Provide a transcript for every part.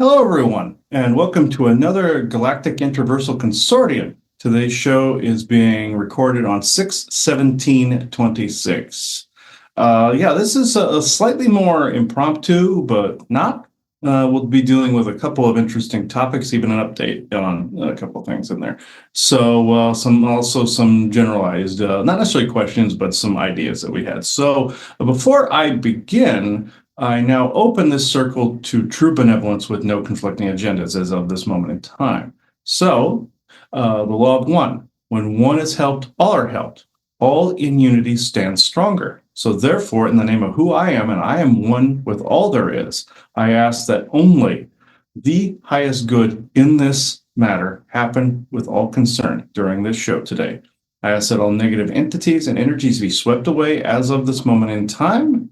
Hello, everyone, and welcome to another Galactic Intraversal Consortium. Today's show is being recorded on 6/17/26. This is a slightly more impromptu, but not. We'll be dealing with a couple of interesting topics, even an update on a couple of things in there. So some generalized, not necessarily questions, but some ideas that we had. So before I begin, I now open this circle to true benevolence with no conflicting agendas as of this moment in time. So, the law of one. When one is helped, all are helped. All in unity stand stronger. So therefore, in the name of who I am, and I am one with all there is, I ask that only the highest good in this matter happen with all concerned during this show today. I ask that all negative entities and energies be swept away as of this moment in time.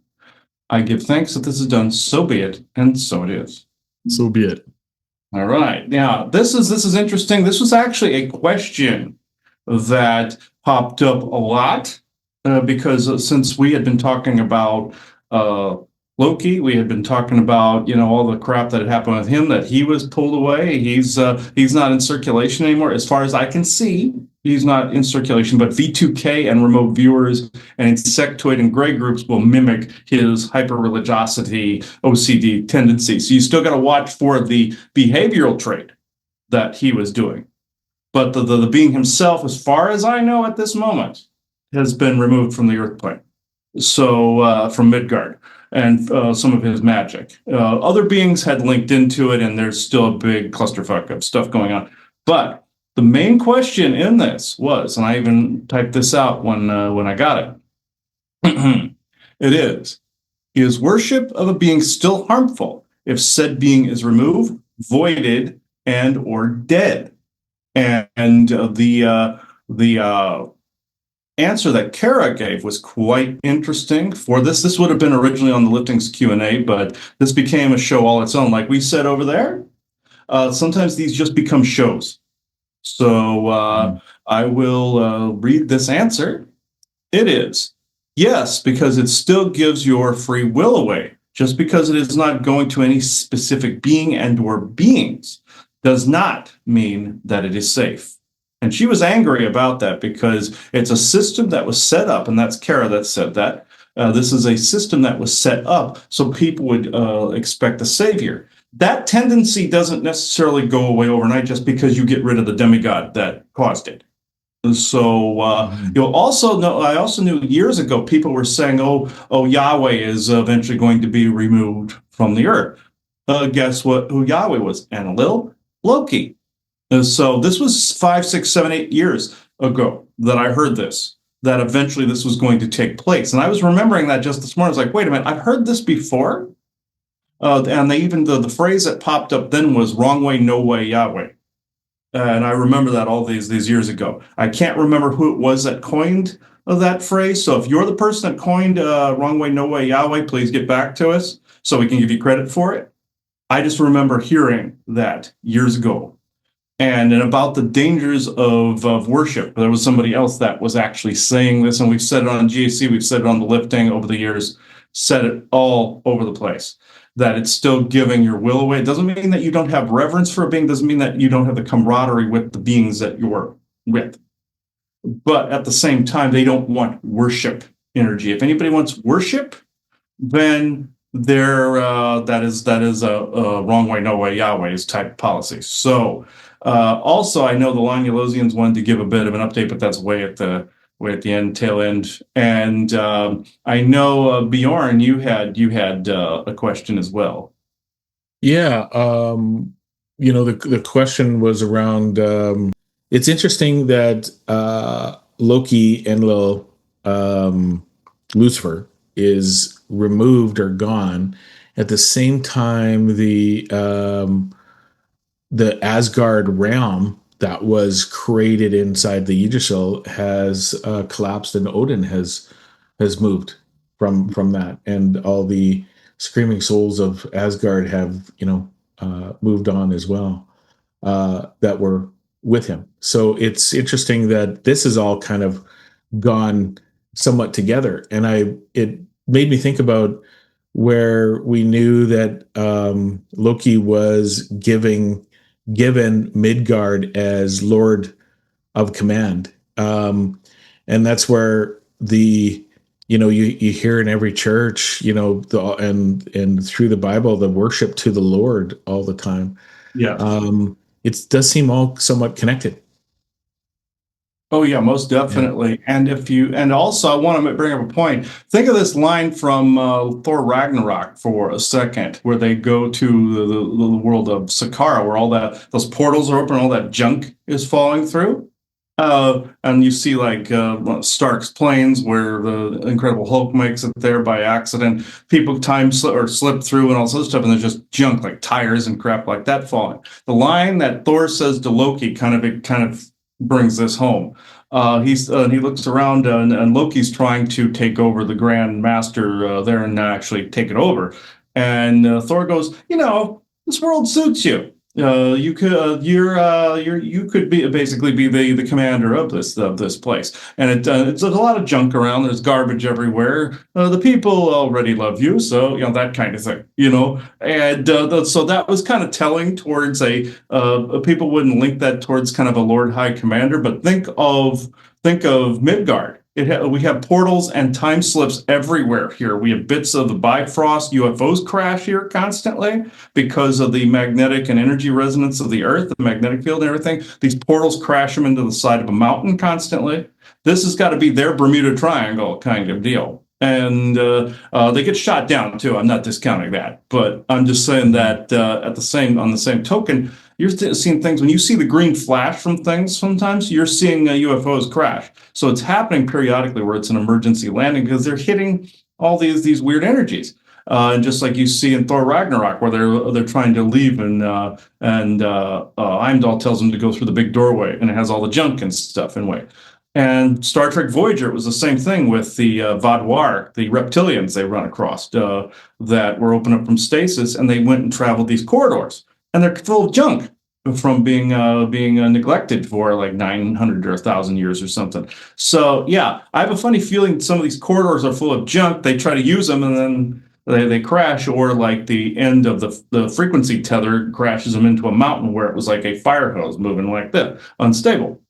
I give thanks that this is done, so be it, and so it is. So be it. All right. Now, this is interesting. This was actually a question that popped up a lot because since we had been talking about Loki, we had been talking about all the crap that had happened with him, that he was pulled away. He's not in circulation anymore, as far as I can see. He's not in circulation, but V2K and remote viewers and insectoid and gray groups will mimic his hyper-religiosity, OCD tendencies. So you still got to watch for the behavioral trait that he was doing. But the being himself, as far as I know at this moment, has been removed from the Earth plane. So from Midgard and some of his magic. Other beings had linked into it, and there's still a big clusterfuck of stuff going on. But the main question in this was, and I even typed this out when I got it. It is worship of a being still harmful if said being is removed, voided, and or dead? And the answer that Kara gave was quite interesting for this. This would have been originally on the Liftings Q&A, but this became a show all its own. Like we said over there, sometimes these just become shows. So I will read this answer. It is yes, because it still gives your free will away. Just because it is not going to any specific being and or beings does not mean that it is safe. And she was angry about that because it's a system that was set up, and that's Kara that said that. This is a system that was set up so people would expect a savior. That tendency doesn't necessarily go away overnight just because you get rid of the demigod that caused it. So you'll also know. I also knew years ago people were saying, "Oh, Yahweh is eventually going to be removed from the earth." Guess what? Who Yahweh was? Enlil, Loki. So this was 5, 6, 7, 8 years ago that I heard this. That eventually this was going to take place, and I was remembering that just this morning. I was like, "Wait a minute! I've heard this before." And they even the phrase that popped up then was "wrong way, no way, Yahweh." And I remember that all these years ago. I can't remember who it was that coined that phrase. So if you're the person that coined "wrong way, no way, Yahweh," please get back to us so we can give you credit for it. I just remember hearing that years ago. And about the dangers of worship. There was somebody else that was actually saying this, and we've said it on GAC, we've said it on the lifting over the years, said it all over the place, that it's still giving your will away. It doesn't mean that you don't have reverence for a being, doesn't mean that you don't have the camaraderie with the beings that you're with. But at the same time, they don't want worship energy. If anybody wants worship, then that is a wrong way, no way, Yahweh's type policy. So also, I know the Lanulosians wanted to give a bit of an update, but that's way at the end, tail end. And I know Bjorn, you had a question as well. Yeah, the question was around. It's interesting that Loki, Enlil, Lucifer is removed or gone. At the same time, the Asgard realm that was created inside the Yggdrasil has collapsed, and Odin has moved from that, and all the screaming souls of Asgard have moved on as well, that were with him. So it's interesting that this is all kind of gone somewhat together, and it made me think about where we knew that Loki was given Midgard as Lord of Command, and that's where you hear in every church, and through the Bible, the worship to the Lord all the time. Yeah. It does seem all somewhat connected. Oh yeah, most Yeah. definitely. And also I want to bring up a point. Think of this line from Thor Ragnarok for a second, where they go to the world of Sakara, where all those portals are open, all that junk is falling through. And you see like Stark's planes, where the Incredible Hulk makes it there by accident. People slip through and all sorts of stuff, and there's just junk like tires and crap like that falling. The line that Thor says to Loki kind of brings this home. He looks around and Loki's trying to take over the Grand Master there and actually take it over. And Thor goes, this world suits you. You could be basically be the commander of this place, and it's a lot of junk around. There's garbage everywhere. The people already love you, so that kind of thing, And so that was kind of telling towards people wouldn't link that towards kind of a Lord High Commander, but think of Midgard. We have portals and time slips everywhere here. We have bits of the Bifrost. UFOs crash here constantly because of the magnetic and energy resonance of the Earth, the magnetic field and everything. These portals crash them into the side of a mountain constantly. This has got to be their Bermuda Triangle kind of deal. And they get shot down too. I'm not discounting that, but I'm just saying that on the same token, you're seeing things when you see the green flash from things. Sometimes you're seeing UFOs crash. So it's happening periodically where it's an emergency landing because they're hitting all these weird energies. And just like you see in Thor Ragnarok, where they're trying to leave, and Heimdall tells them to go through the big doorway, and it has all the junk and stuff in way. And Star Trek Voyager, it was the same thing with the Vaadwaur, the reptilians they run across that were opened up from stasis, and they went and traveled these corridors, and they're full of junk from being neglected for like 900 or 1,000 years or something. So yeah, I have a funny feeling some of these corridors are full of junk. They try to use them, and then they crash, or like the end of the frequency tether crashes them into a mountain where it was like a fire hose moving like that, unstable.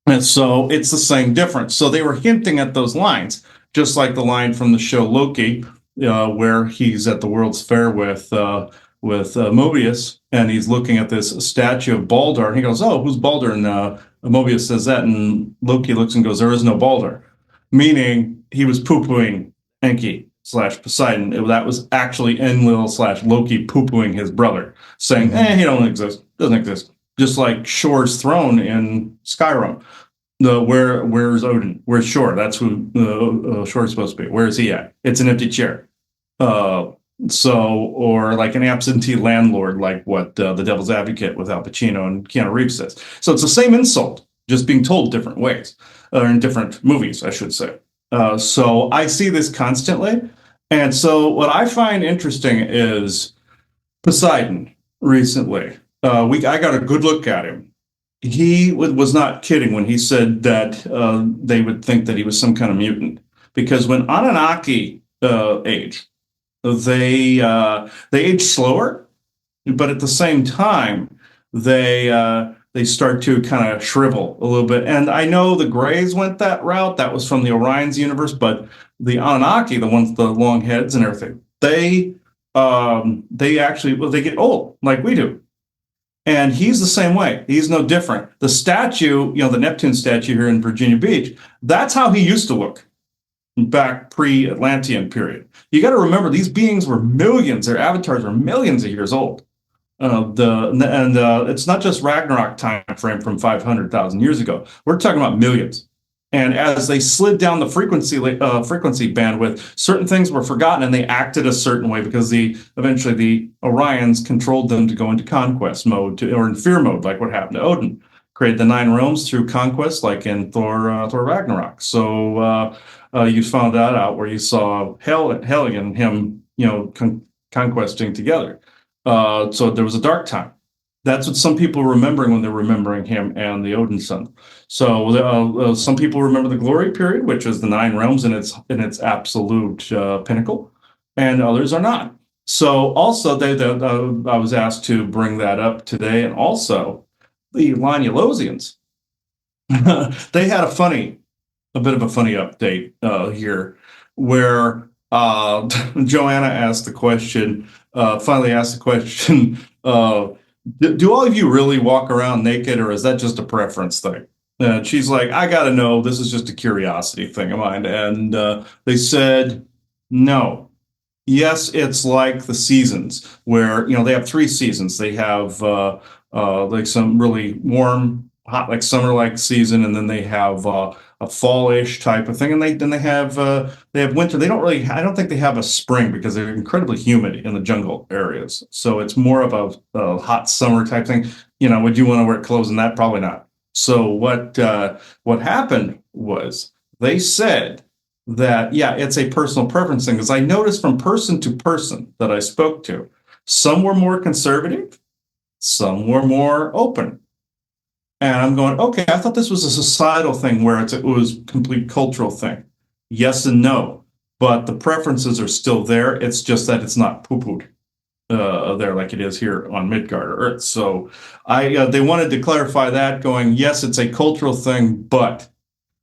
And so it's the same difference. So they were hinting at those lines, just like the line from the show Loki, where he's at the World's Fair with Mobius, and he's looking at this statue of Balder, and he goes, "Oh, who's Balder?" And Mobius says that, and Loki looks and goes, "There is no Balder," meaning he was poo-pooing Enki / Poseidon. That was actually Enlil / Loki poo-pooing his brother, saying, he doesn't exist. Just like Shor's throne in Skyrim. Where's Odin? Where's Shor? That's who Shor's supposed to be. Where is he at? It's an empty chair. Or like an absentee landlord, like what The Devil's Advocate with Al Pacino and Keanu Reeves says. So it's the same insult, just being told different ways, or in different movies, I should say. So I see this constantly. And so what I find interesting is Poseidon recently. I got a good look at him. He was not kidding when he said that they would think that he was some kind of mutant. Because when Anunnaki age, they age slower, but at the same time, they start to kind of shrivel a little bit. And I know the Greys went that route. That was from the Orions universe, but the Anunnaki, the ones with the long heads and everything, they get old like we do. And he's the same way. He's no different. The statue, the Neptune statue here in Virginia Beach, that's how he used to look back pre-Atlantean period. You got to remember, these beings were millions, their avatars were millions of years old. It's not just Ragnarok time frame from 500,000 years ago. We're talking about millions. And as they slid down the frequency bandwidth, certain things were forgotten, and they acted a certain way because eventually the Orions controlled them to go into conquest mode or in fear mode, like what happened to Odin. Created the 9 realms through conquest, like in Thor Ragnarok. So you found that out where you saw Hel and him, conquesting together. So there was a dark time. That's what some people are remembering when they're remembering him and the Odin son. So some people remember the glory period, which is the 9 realms in its absolute pinnacle. and others are not. So also I was asked to bring that up today, and also the Lanulosians. They had a bit of a funny update here, where Joanna asked the question, finally asked the question, do all of you really walk around naked, or is that just a preference thing? And she's like, I got to know, this is just a curiosity thing of mine. And they said, no. Yes, it's like the seasons where, they have three seasons. They have like some really warm, hot, like summer-like season, and then they have a fallish type of thing, and they have winter. They don't really. I don't think they have a spring because they're incredibly humid in the jungle areas. So it's more of a hot summer type thing. Would you want to wear clothes in that? Probably not. So what happened was they said that, yeah, it's a personal preference thing, because I noticed from person to person that I spoke to, some were more conservative, some were more open. And I'm going, okay, I thought this was a societal thing where it was a complete cultural thing. Yes and no, but the preferences are still there. It's just that it's not poo-pooed there like it is here on Midgard or Earth. So they wanted to clarify that, going, yes, it's a cultural thing, but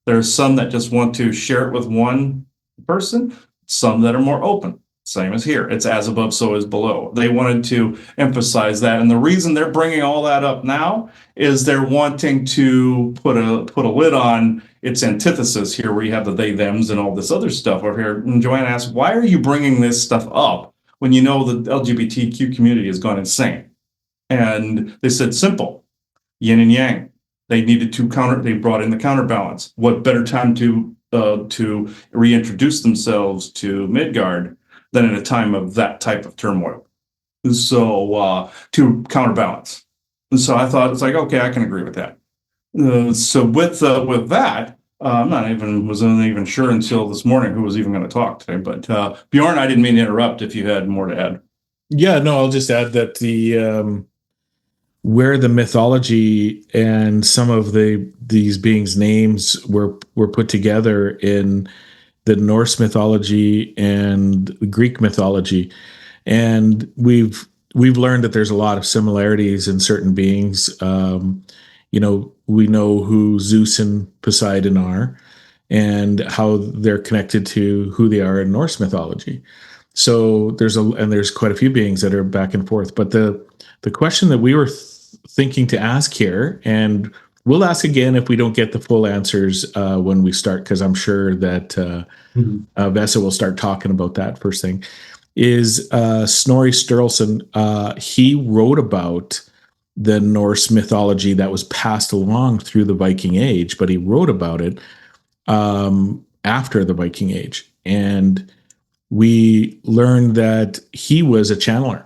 there's some that just want to share it with one person, some that are more open. Same as here. It's as above, so is below. They wanted to emphasize that. And the reason they're bringing all that up now is they're wanting to put a lid on its antithesis here, where you have the they, thems, and all this other stuff over here. And Joanna asked, why are you bringing this stuff up when you know the LGBTQ community has gone insane? And they said, simple, yin and yang. They brought in the counterbalance. What better time to reintroduce themselves to Midgard than in a time of that type of turmoil? So to counterbalance. And so I thought, it's like, okay, I can agree with that. So with that, I'm not even wasn't even sure until this morning who was even going to talk today. But Bjorn, I didn't mean to interrupt if you had more to add. Yeah, no, I'll just add that where the mythology and some of these beings' names were put together in the Norse mythology and Greek mythology, and we've learned that there's a lot of similarities in certain beings. We know who Zeus and Poseidon are, and how they're connected to who they are in Norse mythology. So there's quite a few beings that are back and forth. But the question that we were thinking to ask here, and we'll ask again if we don't get the full answers when we start, because I'm sure that Vessa will start talking about that first thing, is Snorri Sturluson. He wrote about the Norse mythology that was passed along through the Viking Age, but he wrote about it after the Viking Age. And we learned that he was a channeler.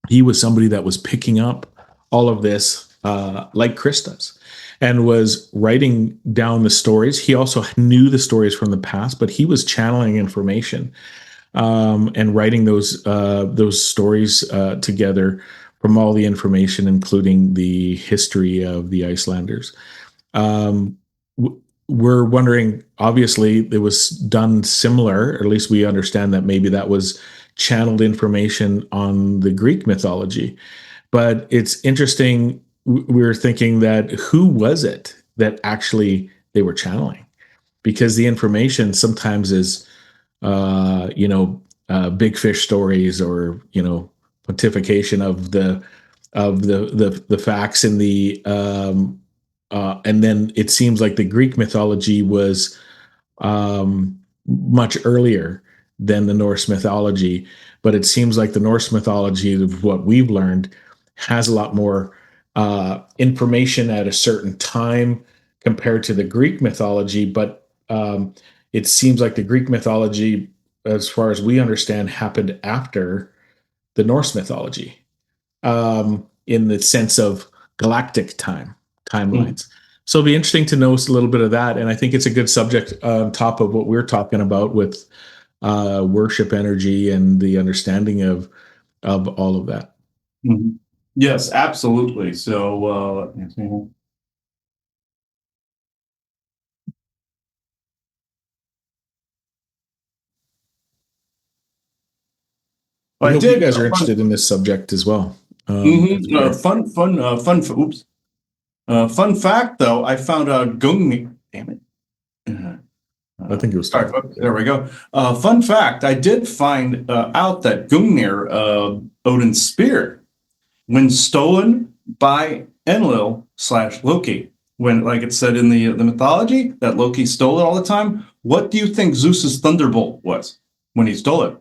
He was somebody that was picking up all of this, like Chris does, and was writing down the stories. He also knew the stories from the past, but he was channeling information and writing those stories together from all the information, including the history of the Icelanders. We're wondering, obviously, it was done similar, or at least we understand that maybe that was channeled information on the Greek mythology. But it's interesting. We were thinking that who was it that actually they were channeling? Because the information sometimes is, big fish stories, or pontification of the facts in the and then it seems like the Greek mythology was much earlier than the Norse mythology, but it seems like the Norse mythology, of what we've learned, has a lot more information at a certain time compared to the Greek mythology. But it seems like the Greek mythology, as far as we understand, happened after the Norse mythology, in the sense of galactic timelines. So it'll be interesting to know a little bit of that. And I think it's a good subject on top of what we're talking about with worship energy and the understanding of all of that. Mm-hmm. Yes, absolutely. So I I hope you did. guys are interested in this subject as well. It's Mhm, great. oops. Fun fact, though, I found out Gungnir. Damn it. I think it was Sorry, time. folks, there we go. Fun fact, I did find out that Gungnir, Odin's spear, when stolen by Enlil / Loki, when, like it said in the mythology, that Loki stole it all the time, what do you think Zeus's thunderbolt was when he stole it?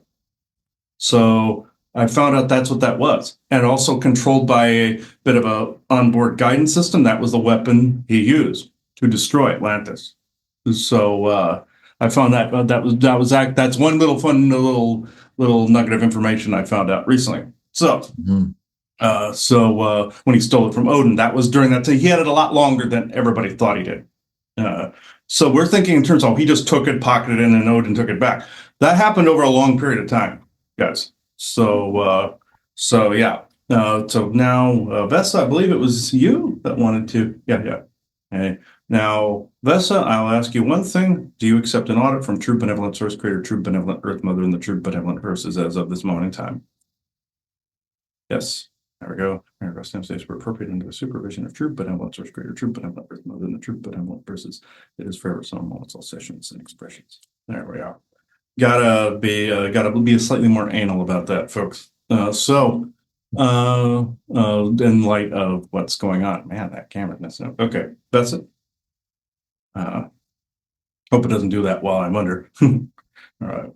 So I found out that's what that was. And also controlled by a bit of a onboard guidance system. That was the weapon he used to destroy Atlantis. So I found that that's one little fun little nugget of information I found out recently. So Mhm. when he stole it from Odin, that was during that time. He had it a lot longer than everybody thought he did. Uh, so we're thinking in terms of he just took it, pocketed it, and then Odin took it back. That happened over a long period of time, guys. So yeah. So now, Vessa, I believe it was you that wanted to. Yeah. Okay. Now, Vessa, I'll ask you one thing. Do you accept an audit from True Benevolent Source Creator, True Benevolent Earth Mother, and the True Benevolent Verses as of this moment in time? Yes. There we go. Paragraph stem states were appropriate under the supervision of True Benevolent Source Creator, True Benevolent Earth Mother, and the True Benevolent Verses. It is forever some moments, all sessions, and expressions. There we are. Gotta be a slightly more anal about that, folks. In light of what's going on, man, that camera's messing up. Okay, that's it. Hope it doesn't do that while I'm under. All right.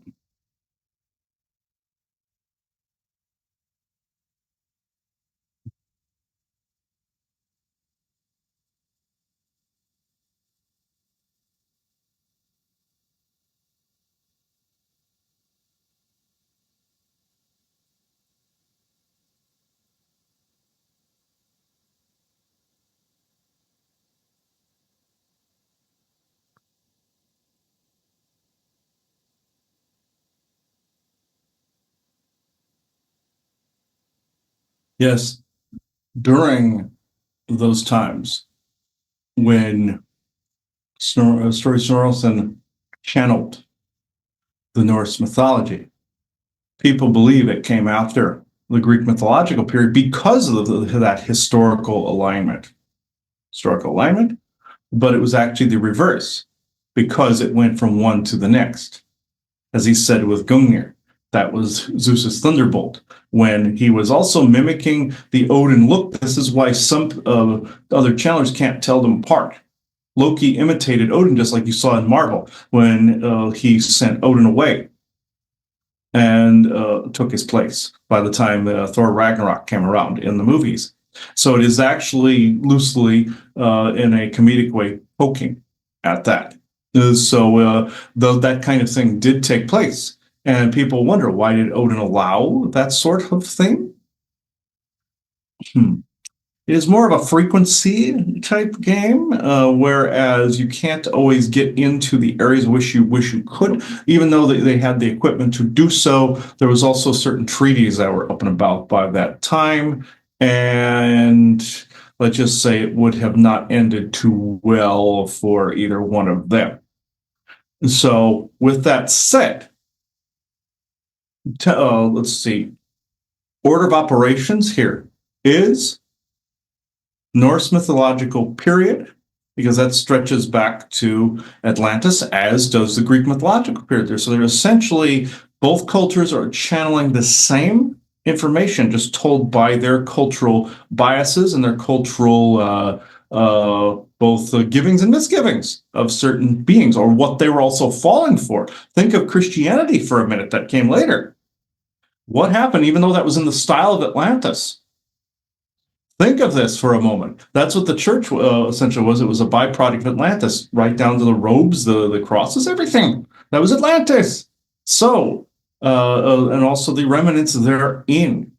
Yes, during those times when Snorri Sturluson channeled the Norse mythology, people believe it came after the Greek mythological period because of that historical alignment. But it was actually the reverse because it went from one to the next. As he said with Gungnir, that was Zeus's thunderbolt. When he was also mimicking the Odin look, this is why some other challengers can't tell them apart. Loki imitated Odin just like you saw in Marvel when he sent Odin away and took his place by the time Thor Ragnarok came around in the movies. So it is actually loosely, in a comedic way, poking at that. Though that kind of thing did take place, and people wonder, why did Odin allow that sort of thing? It is more of a frequency type game, whereas you can't always get into the areas wish you could, even though they had the equipment to do so. There was also certain treaties that were up and about by that time, and let's just say it would have not ended too well for either one of them. So, with that said, let's see. Order of operations here is Norse mythological period, because that stretches back to Atlantis, as does the Greek mythological period. So they're essentially, both cultures are channeling the same information, just told by their cultural biases and their cultural both givings and misgivings of certain beings, or what they were also falling for. Think of Christianity for a minute, that came later. What happened, even though that was in the style of Atlantis? Think of this for a moment. That's what the church essentially was. It was a byproduct of Atlantis, right down to the robes, the crosses, everything. That was Atlantis. So, and also the remnants therein.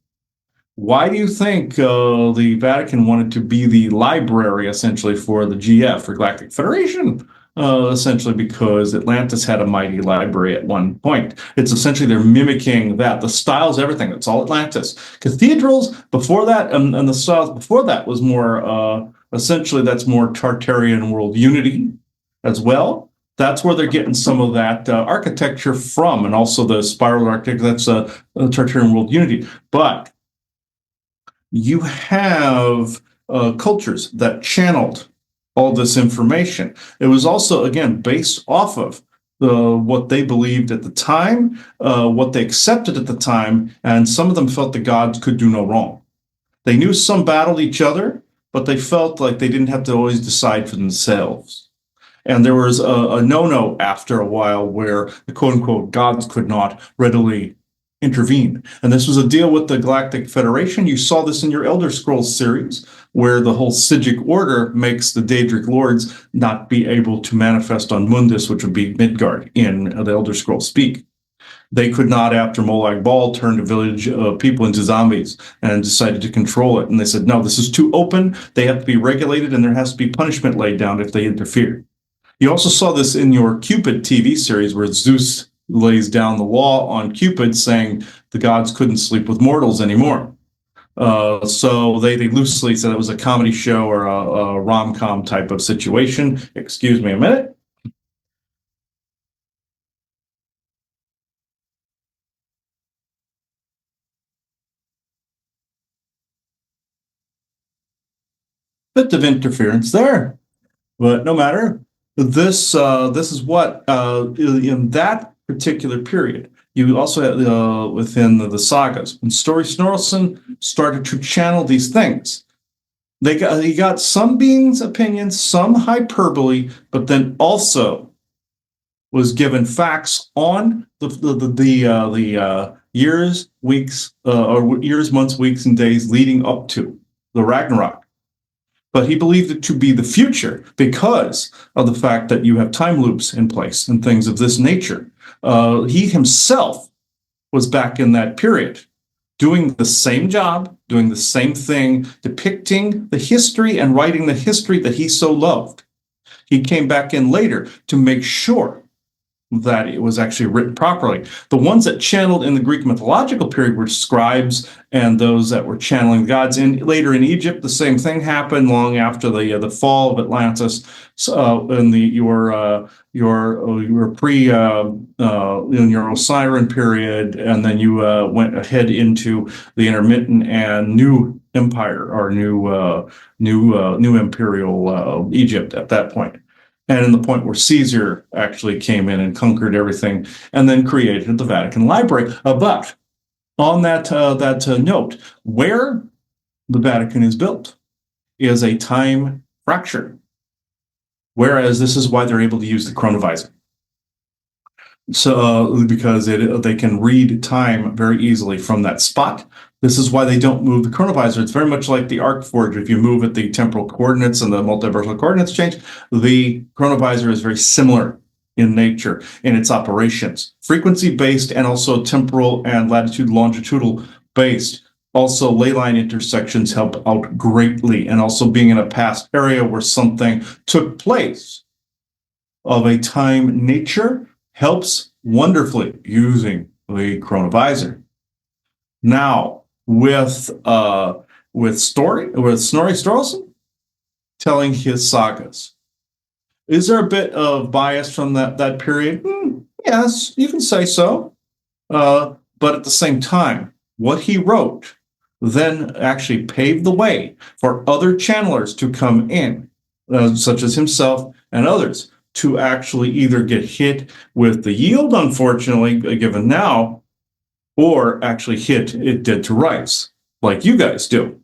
Why do you think the Vatican wanted to be the library, essentially, for the GF, for Galactic Federation? Essentially because Atlantis had a mighty library at one point. It's essentially they're mimicking that. The styles, everything. It's all Atlantis. Cathedrals before that, and the styles before that was more, essentially, that's more Tartarian world unity as well. That's where they're getting some of that architecture from, and also the spiral architecture. That's Tartarian world unity. But you have cultures that channeled all this information. It was also, again, based off of what they believed at the time, what they accepted at the time, and some of them felt the gods could do no wrong. They knew some battled each other, but they felt like they didn't have to always decide for themselves. And there was a no-no after a while where the quote-unquote gods could not readily intervene. And this was a deal with the Galactic Federation. You saw this in your Elder Scrolls series, where the whole Psijic order makes the Daedric lords not be able to manifest on Mundus, which would be Midgard in the Elder Scrolls speak. They could not, after Molag Bal turned a village of people into zombies and decided to control it. And they said, no, this is too open. They have to be regulated, and there has to be punishment laid down if they interfere. You also saw this in your Cupid TV series, where Zeus lays down the law on Cupid, saying the gods couldn't sleep with mortals anymore. So they loosely said it was a comedy show or a rom-com type of situation. Excuse me a minute. Bit of interference there, but no matter. This is what in that particular period. You also had within the sagas, when Snorri Sturluson started to channel these things. He got some beings' opinions, some hyperbole, but then also was given facts on the years, weeks, or years, months, weeks, and days leading up to the Ragnarok. But he believed it to be the future because of the fact that you have time loops in place and things of this nature. He himself was back in that period, doing the same job, doing the same thing, depicting the history and writing the history that he so loved. He came back in later to make sure that it was actually written properly. The ones that channeled in the Greek mythological period were scribes and those that were channeling gods. And later in Egypt, the same thing happened long after the fall of Atlantis. So in your pre in your Osirian period, and then you went ahead into the intermittent and new empire or new imperial Egypt at that point. And in the point where Caesar actually came in and conquered everything and then created the Vatican Library. But on that note, where the Vatican is built is a time fracture, whereas this is why they're able to use the chronovisor. So because they can read time very easily from that spot. This is why they don't move the chronovisor. It's very much like the Arcforge. If you move it, the temporal coordinates and the multiversal coordinates change. The chronovisor is very similar in nature in its operations, frequency-based and also temporal and latitude longitudinal based. Also, ley line intersections help out greatly, and also being in a past area where something took place of a time nature helps wonderfully using the chronovisor. Now, with Snorri Sturluson telling his sagas, is there a bit of bias from that period? Yes, you can say so. But at the same time, what he wrote then actually paved the way for other channelers to come in, such as himself and others, to actually either get hit with the yield, unfortunately, given now, or actually hit it dead to rights, like you guys do.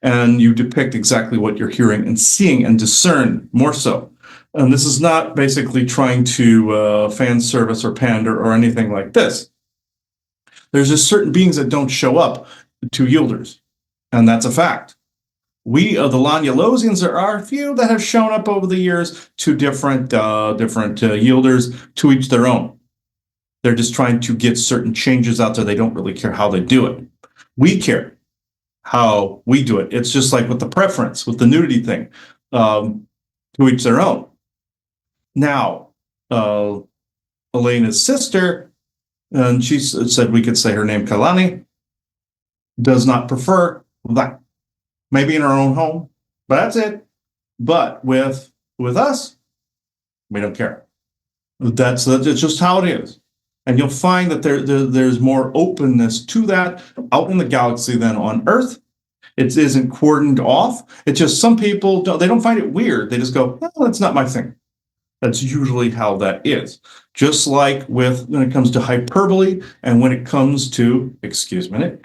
And you depict exactly what you're hearing and seeing and discern more so. And this is not basically trying to fan service or pander or anything like this. There's just certain beings that don't show up to yielders, and that's a fact. We, the Lanulosians, there are a few that have shown up over the years to different yielders, to each their own. They're just trying to get certain changes out there. They don't really care how they do it. We care how we do it. It's just like with the preference, with the nudity thing, to each their own. Now, Elena's sister, and she said we could say her name, Kalani, does not prefer that. Maybe in her own home, but that's it. But with us, we don't care. That's just how it is. And you'll find that there's more openness to that out in the galaxy than on Earth. It isn't cordoned off. It's just some people they don't find it weird. They just go, "Oh, that's not my thing." That's usually how that is. Just like when it comes to hyperbole and when it comes to, excuse me,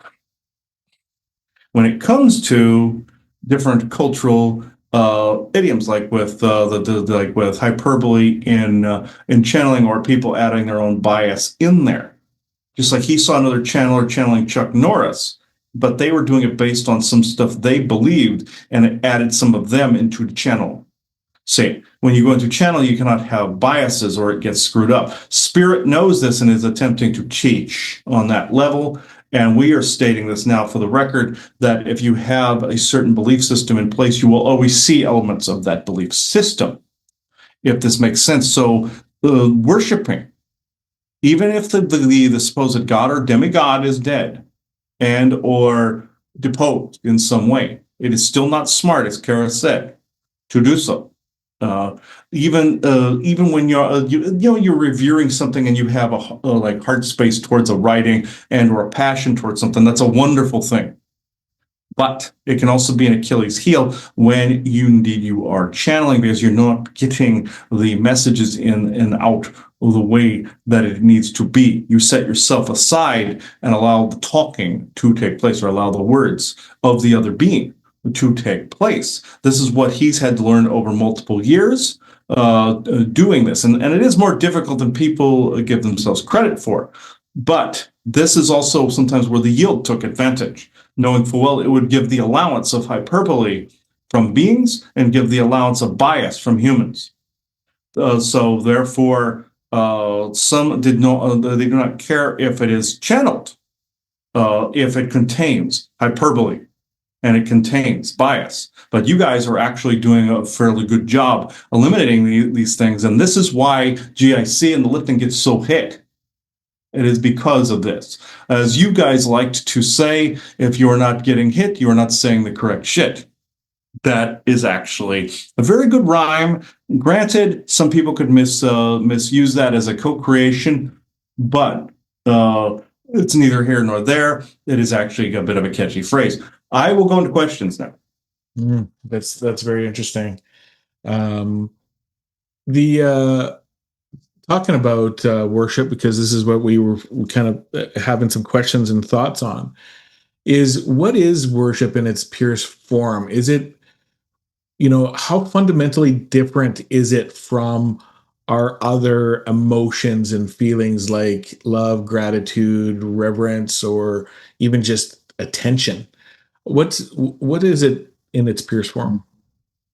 when it comes to different cultural idioms, like with like with hyperbole in channeling, or people adding their own bias in there. Just like he saw another channeler channeling Chuck Norris, but they were doing it based on some stuff they believed, and it added some of them into the channel. See, when you go into channel, you cannot have biases or it gets screwed up. Spirit knows this and is attempting to teach on that level. And we are stating this now for the record, that if you have a certain belief system in place, you will always see elements of that belief system, if this makes sense. So worshiping, even if the supposed god or demigod is dead and or deposed in some way, it is still not smart, as Kara said, to do so. Even when you're revering something and you have a like heart space towards a writing and or a passion towards something, that's a wonderful thing. But it can also be an Achilles heel when you are channeling, because you're not getting the messages in and out of the way that it needs to be. You set yourself aside and allow the talking to take place, or allow the words of the other being to take place. This is what he's had to learn over multiple years doing this. And it is more difficult than people give themselves credit for. But this is also sometimes where the yield took advantage, knowing full well it would give the allowance of hyperbole from beings and give the allowance of bias from humans. So therefore, some they do not care if it is channeled, if it contains hyperbole and it contains bias. But you guys are actually doing a fairly good job eliminating these things. And this is why GIC and the lifting gets so hit. It is because of this. As you guys liked to say, if you're not getting hit, you're not saying the correct shit. That is actually a very good rhyme. Granted, some people could misuse that as a co-creation, but it's neither here nor there. It is actually a bit of a catchy phrase. I will go into questions now. That's very interesting. The talking about worship, because this is what we were kind of having some questions and thoughts on, is what is worship in its purest form? Is it, how fundamentally different is it from our other emotions and feelings like love, gratitude, reverence, or even just attention? What is it in its purest form?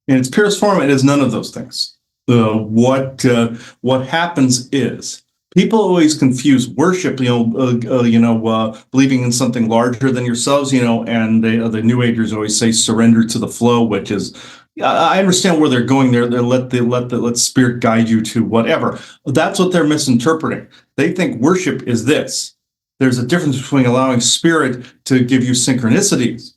In its purest form, it is none of those things. What happens is people always confuse worship, believing in something larger than yourselves, and the New Agers always say surrender to the flow, which is, I understand where they're going there. They let spirit guide you to whatever. That's what they're misinterpreting. They think worship is this. There's a difference between allowing spirit to give you synchronicities,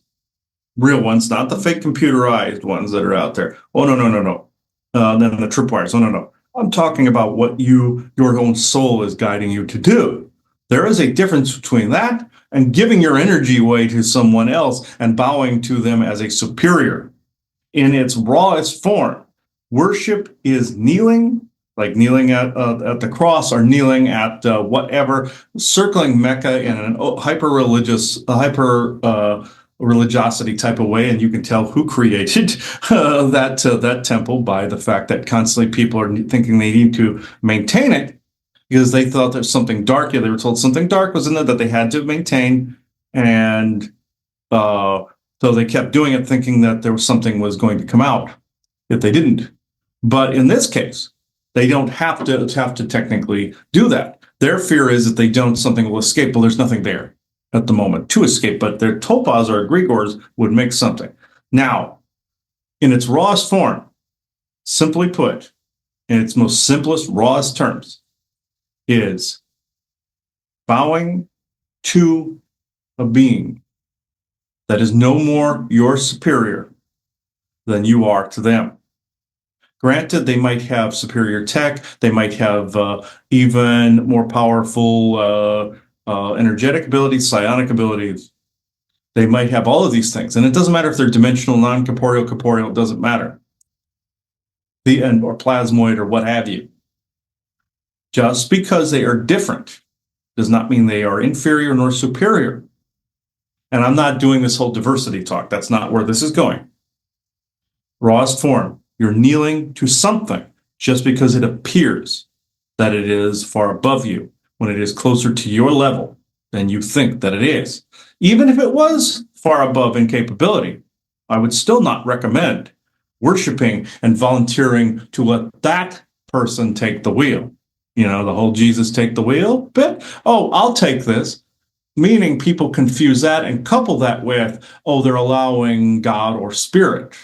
real ones, not the fake computerized ones that are out there. Oh, no. Then the tripwires. Oh, no. I'm talking about what your own soul is guiding you to do. There is a difference between that and giving your energy away to someone else and bowing to them as a superior. In its rawest form, worship is kneeling, like kneeling at the cross, or kneeling at whatever, circling Mecca in an religiosity type of way, and you can tell who created that temple by the fact that constantly people are thinking they need to maintain it because they thought there's something dark. Yeah, they were told something dark was in there that they had to maintain, and so they kept doing it, thinking that there was something was going to come out if they didn't. But in this case, they don't have to technically do that. Their fear is that they don't, something will escape. Well, there's nothing there at the moment to escape, but their topaz or egregores would make something. Now, in its rawest form, simply put, in its most simplest, rawest terms, is bowing to a being that is no more your superior than you are to them. Granted, they might have superior tech. They might have even more powerful energetic abilities, psionic abilities. They might have all of these things. And it doesn't matter if they're dimensional, non-corporeal, corporeal, it doesn't matter. Or plasmoid or what have you. Just because they are different does not mean they are inferior nor superior. And I'm not doing this whole diversity talk. That's not where this is going. Rawest form. You're kneeling to something just because it appears that it is far above you when it is closer to your level than you think that it is. Even if it was far above in capability, I would still not recommend worshiping and volunteering to let that person take the wheel. You know, the whole Jesus take the wheel bit. Oh, I'll take this. Meaning people confuse that and couple that with, oh, they're allowing God or spirit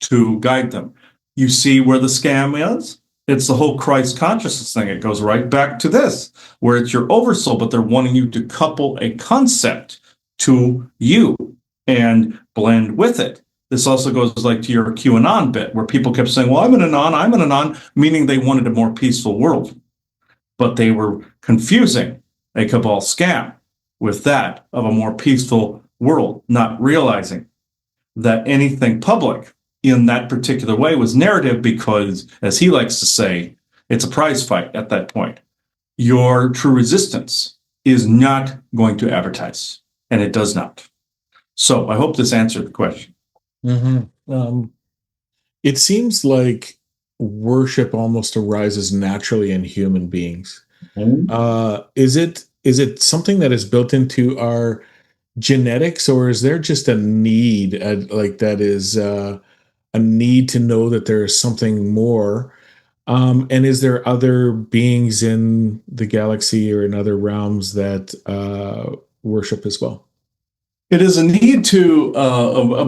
to guide them. You see where the scam is? It's the whole Christ consciousness thing. It goes right back to this, where it's your oversoul, but they're wanting you to couple a concept to you and blend with it. This also goes like to your QAnon bit, where people kept saying, well, I'm an Anon, meaning they wanted a more peaceful world. But they were confusing a cabal scam with that of a more peaceful world, not realizing that anything public in that particular way was narrative because, as he likes to say, it's a prize fight at that point. Your true resistance is not going to advertise, and it does not. So I hope this answered the question. Mm-hmm. It seems like worship almost arises naturally in human beings. Is it something that is built into our genetics, or is there just a need, like that is a need to know that there is something more? And is there other beings in the galaxy or in other realms that worship as well? It is a need to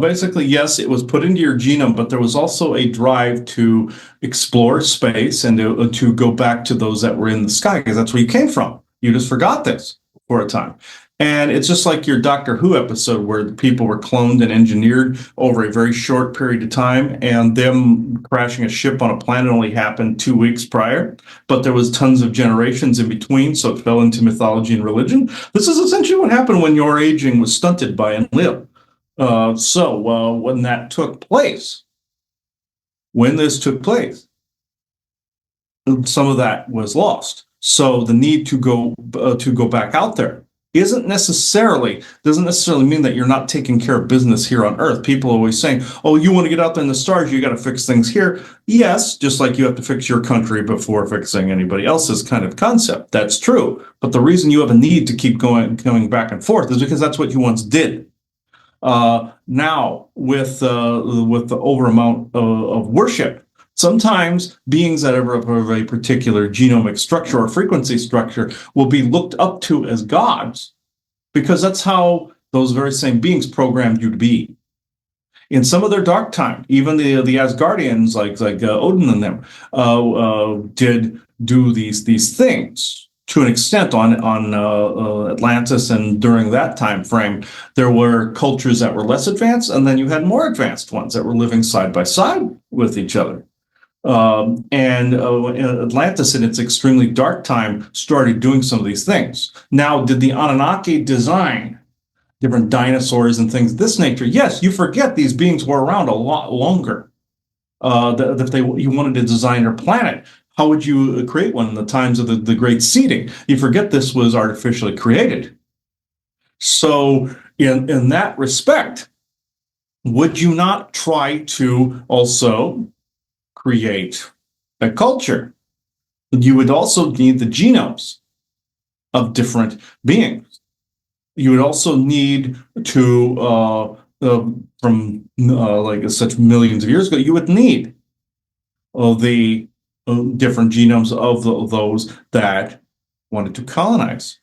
basically, yes, it was put into your genome, but there was also a drive to explore space and to go back to those that were in the sky, because that's where you came from. You just forgot this for a time. And it's just like your Doctor Who episode where the people were cloned and engineered over a very short period of time, and them crashing a ship on a planet only happened 2 weeks prior, but there was tons of generations in between, so it fell into mythology and religion. This is essentially what happened when your aging was stunted by Enlil. When that took place, when this took place, some of that was lost. So the need to go back out there doesn't necessarily mean that you're not taking care of business here on Earth. People are always saying, oh, you want to get out there in the stars, you got to fix things here. Yes, just like you have to fix your country before fixing anybody else's kind of concept. That's true. But the reason you have a need to keep coming back and forth is because that's what you once did. Now, with the over amount of worship, sometimes beings that have a particular genomic structure or frequency structure will be looked up to as gods, because that's how those very same beings programmed you to be. In some of their dark time, even the Asgardians, like Odin and them, did do these things. To an extent on Atlantis, and during that time frame, there were cultures that were less advanced, and then you had more advanced ones that were living side by side with each other. Atlantis, in its extremely dark time, started doing some of these things. Now, did the Anunnaki design different dinosaurs and things of this nature? Yes, you forget these beings were around a lot longer. If you wanted to design your planet, how would you create one in the times of the great seeding? You forget this was artificially created. So in that respect, would you not try to also create a culture? You would also need the genomes of different beings. You would also need to, from like such millions of years ago, you would need the different genomes of those that wanted to colonize.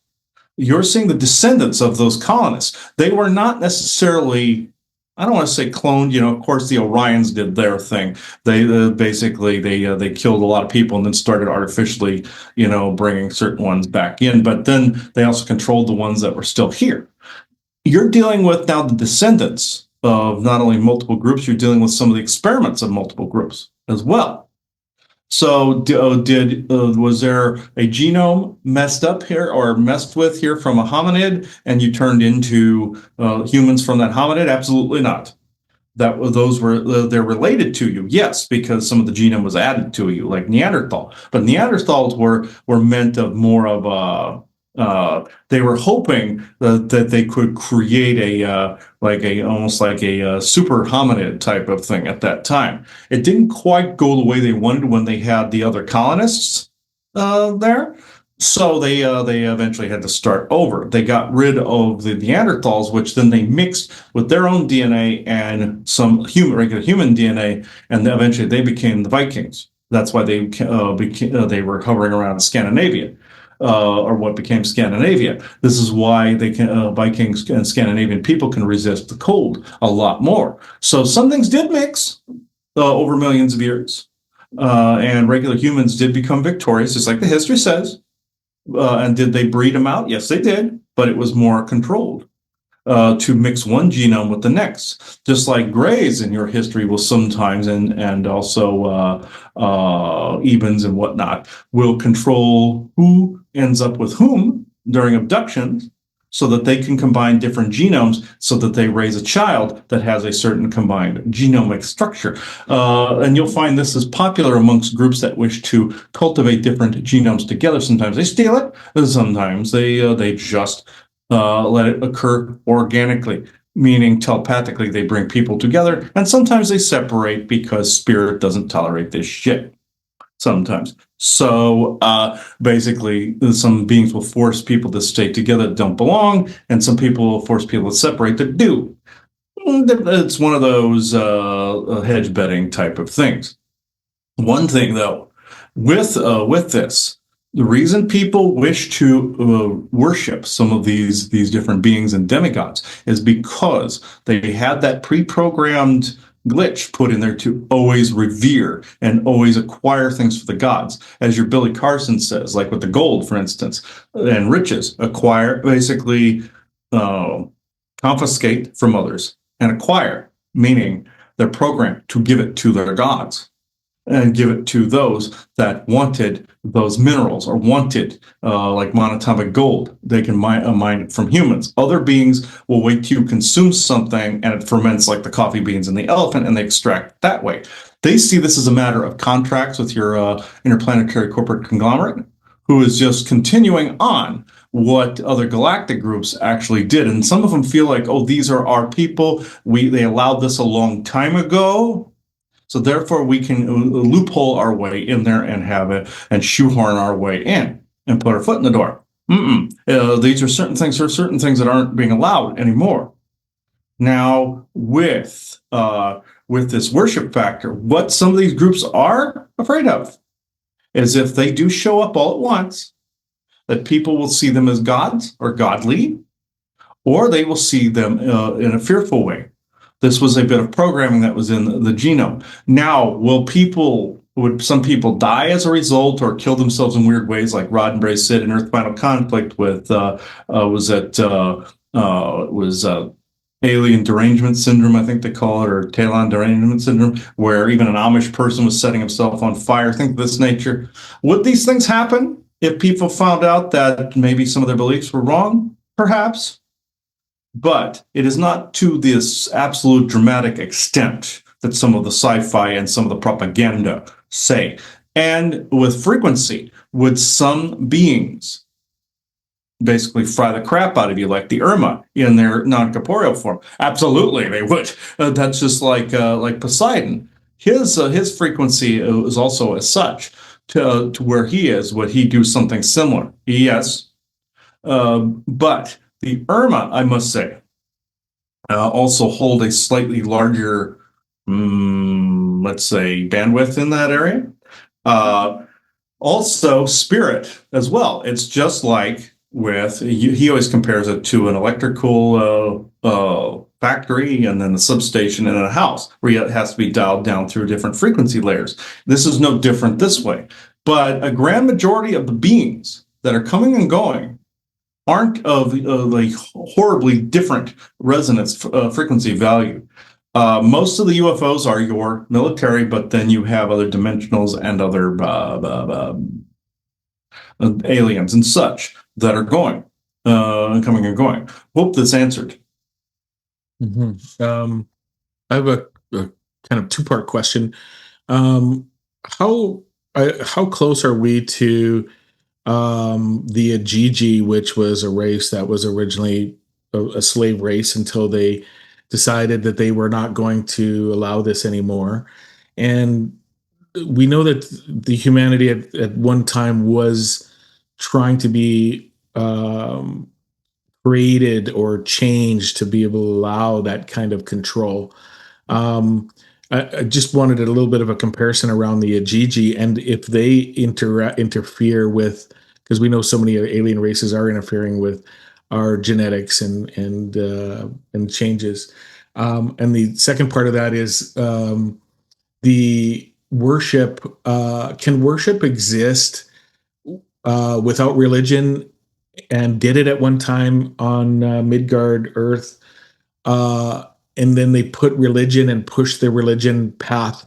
You're seeing the descendants of those colonists. They were not necessarily, I don't want to say cloned. Of course, the Orions did their thing. They they killed a lot of people and then started artificially, bringing certain ones back in. But then they also controlled the ones that were still here. You're dealing with now the descendants of not only multiple groups, you're dealing with some of the experiments of multiple groups as well. So, was there a genome messed up here or messed with here from a hominid, and you turned into humans from that hominid? Absolutely not. They're related to you, yes, because some of the genome was added to you, like Neanderthal. But Neanderthals were meant of more of a they were hoping that they could create a almost like a super hominid type of thing at that time. It didn't quite go the way they wanted when they had the other colonists there. So they eventually had to start over. They got rid of the Neanderthals, which then they mixed with their own DNA and some regular human DNA, and then eventually they became the Vikings. That's why they were hovering around Scandinavia, or what became Scandinavia. This is why Vikings and Scandinavian people can resist the cold a lot more. So some things did mix over millions of years, and regular humans did become victorious, just like the history says. And did they breed them out? Yes, they did, but it was more controlled to mix one genome with the next. Just like Greys in your history will sometimes, and also Ebens and whatnot, will control who ends up with whom during abductions so that they can combine different genomes so that they raise a child that has a certain combined genomic structure. And you'll find this is popular amongst groups that wish to cultivate different genomes together. Sometimes they steal it, and sometimes they just let it occur organically, meaning telepathically they bring people together, and sometimes they separate because spirit doesn't tolerate this shit. Sometimes. So basically, some beings will force people to stay together that don't belong, and some people will force people to separate that do. It's one of those hedge betting type of things. One thing, though, with this, the reason people wish to worship some of these different beings and demigods is because they had that pre-programmed glitch put in there to always revere and always acquire things for the gods. As your Billy Carson says, like with the gold, for instance, and riches, acquire, basically confiscate from others and acquire, meaning they're programmed to give it to their gods and give it to those that wanted those minerals or wanted like monatomic gold. They can mine it from humans. Other beings will wait till you consume something and it ferments like the coffee beans and the elephant, and they extract it that way. They see this as a matter of contracts with your interplanetary corporate conglomerate, who is just continuing on what other galactic groups actually did. And some of them feel like, oh, these are our people. They allowed this a long time ago. So therefore, we can loophole our way in there and have it and shoehorn our way in and put our foot in the door. These are certain things. There are certain things that aren't being allowed anymore. Now, with this worship factor, what some of these groups are afraid of is if they do show up all at once, that people will see them as gods or godly, or they will see them in a fearful way. This was a bit of programming that was in the genome. Now, would some people die as a result or kill themselves in weird ways, like Roddenberry said in Earth Final Conflict with alien derangement syndrome, I think they call it, or Talon derangement syndrome, where even an Amish person was setting himself on fire, things of this nature. Would these things happen if people found out that maybe some of their beliefs were wrong? Perhaps. But it is not to this absolute dramatic extent that some of the sci-fi and some of the propaganda say. And with frequency, would some beings basically fry the crap out of you like the Irma in their non-corporeal form? Absolutely, they would. That's just like Poseidon. His frequency is also as such to where he is. Would he do something similar? Yes. But the Irma, I must say, also hold a slightly larger, let's say, bandwidth in that area. Also, spirit as well. It's just like he always compares it to an electrical factory and then a substation and a house where it has to be dialed down through different frequency layers. This is no different this way. But a grand majority of the beings that are coming and going aren't of like horribly different resonance frequency value. Most of the UFOs are your military, but then you have other dimensionals and other aliens and such that are coming and going. Hope this answered. I have a kind of two-part question. Um, how close are we to the Ajiji, which was a race that was originally a slave race until they decided that they were not going to allow this anymore? And we know that the humanity at one time was trying to be created or changed to be able to allow that kind of control. Um, I just wanted a little bit of a comparison around the Ajiji and if they interfere with, because we know so many alien races are interfering with our genetics and changes. And the second part of that is the worship. Can worship exist without religion? And did it at one time on Midgard Earth, uh, and then they put religion and pushed the religion path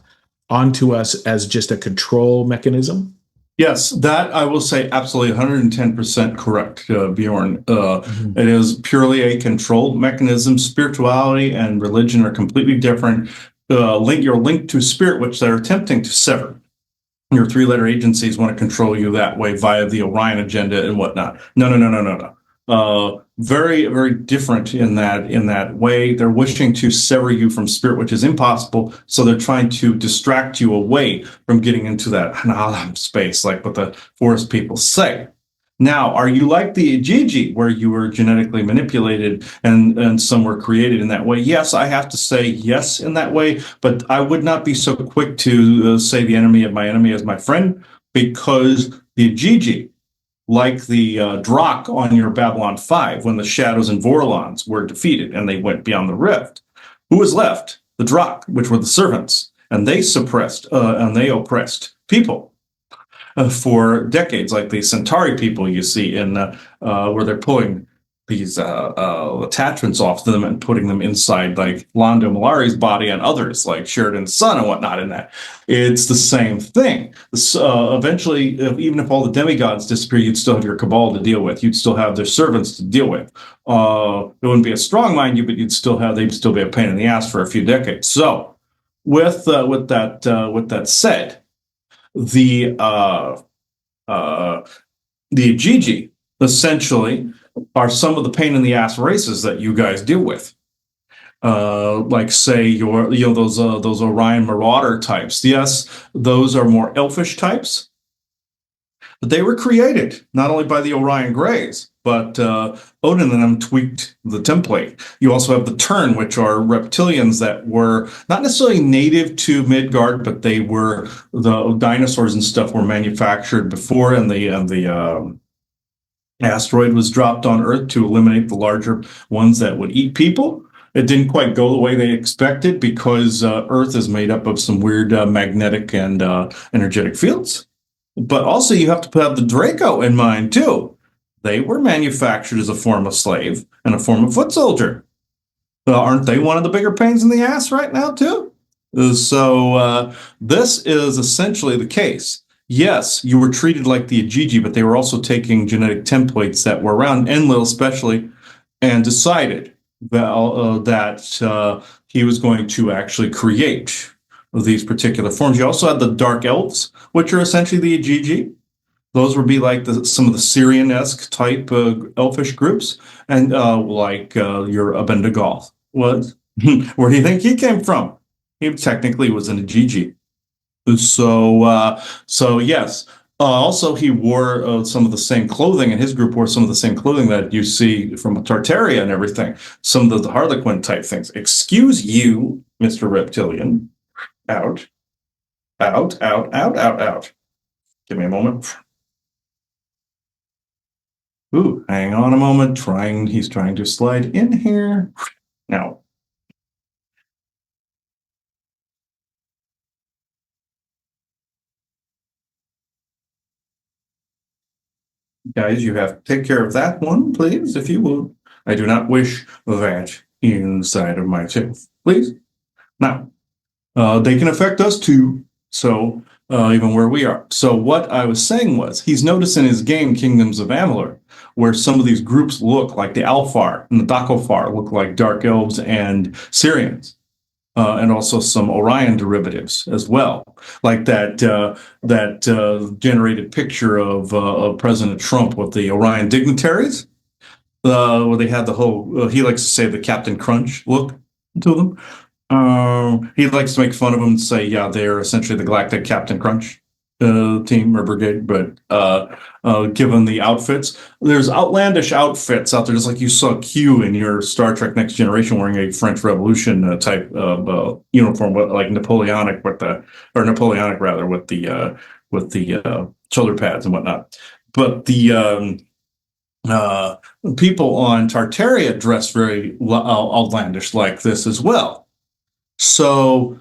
onto us as just a control mechanism. Yes, that I will say absolutely 110% correct, Bjorn. It is purely a control mechanism. Spirituality and religion are completely different. You're linked to spirit, which they're attempting to sever. Your three-letter agencies want to control you that way via the Orion agenda and whatnot. No. Very, very different in that way. They're wishing to sever you from spirit, which is impossible. So they're trying to distract you away from getting into that space, like what the forest people say. Now, are you like the Ajiji, where you were genetically manipulated and some were created in that way? Yes, I have to say yes in that way, but I would not be so quick to say the enemy of my enemy is my friend, because the Ajiji, like the Drakh on your Babylon 5, when the Shadows and Vorlons were defeated and they went beyond the rift, who was left? The Drakh, which were the servants, and they suppressed and they oppressed people for decades, like the Centauri people you see in where they're pulling these attachments off them and putting them inside, like Londo Malari's body and others, like Sheridan's son and whatnot. In that, it's the same thing. Eventually, even if all the demigods disappear, you'd still have your cabal to deal with. You'd still have their servants to deal with. It wouldn't be as strong, mind you, but they'd still be a pain in the ass for a few decades. So, with that said, the Ajiji essentially are some of the pain in the ass races that you guys deal with. Like say those Orion Marauder types. Yes, those are more elfish types, but they were created not only by the Orion Greys, but Odin and them tweaked the template. You also have the Turn, which are reptilians that were not necessarily native to Midgard, but they were the dinosaurs and stuff were manufactured before, and the asteroid was dropped on Earth to eliminate the larger ones that would eat people. It didn't quite go the way they expected because Earth is made up of some weird magnetic and energetic fields. But also, you have to have the Draco in mind, too. They were manufactured as a form of slave and a form of foot soldier. Aren't they one of the bigger pains in the ass right now, too? So this is essentially the case. Yes, you were treated like the Ajiji, but they were also taking genetic templates that were around, Enlil especially, and decided that he was going to actually create these particular forms. You also had the Dark Elves, which are essentially the Ajiji. Those would be like some of the Syrian-esque type elfish groups, and like your Abendagal was. Where do you think he came from? He technically was an Ajiji. So yes. Also, he wore some of the same clothing, and his group wore some of the same clothing that you see from Tartaria and everything. Some of the Harlequin type things. Excuse you, Mr. Reptilian. Out. Out. Give me a moment. Ooh, hang on a moment. He's trying to slide in here. Now. Guys, you have to take care of that one, please, if you would. I do not wish that inside of myself. Please. Now, they can affect us too. So even where we are. So what I was saying was, he's noticed in his game Kingdoms of Amalur, where some of these groups look like the Alfar and the Dakofar look like Dark Elves and Syrians. And also some Orion derivatives as well, like that generated picture of President Trump with the Orion dignitaries, where they had the whole. He likes to say the Captain Crunch look to them. He likes to make fun of them and say, yeah, they're essentially the Galactic Captain Crunch team or brigade, but given the outfits, there's outlandish outfits out there, just like you saw Q in your Star Trek Next Generation wearing a French Revolution type uniform, like Napoleonic Napoleonic rather, with the shoulder pads and whatnot. But the people on Tartaria dress very outlandish like this as well. So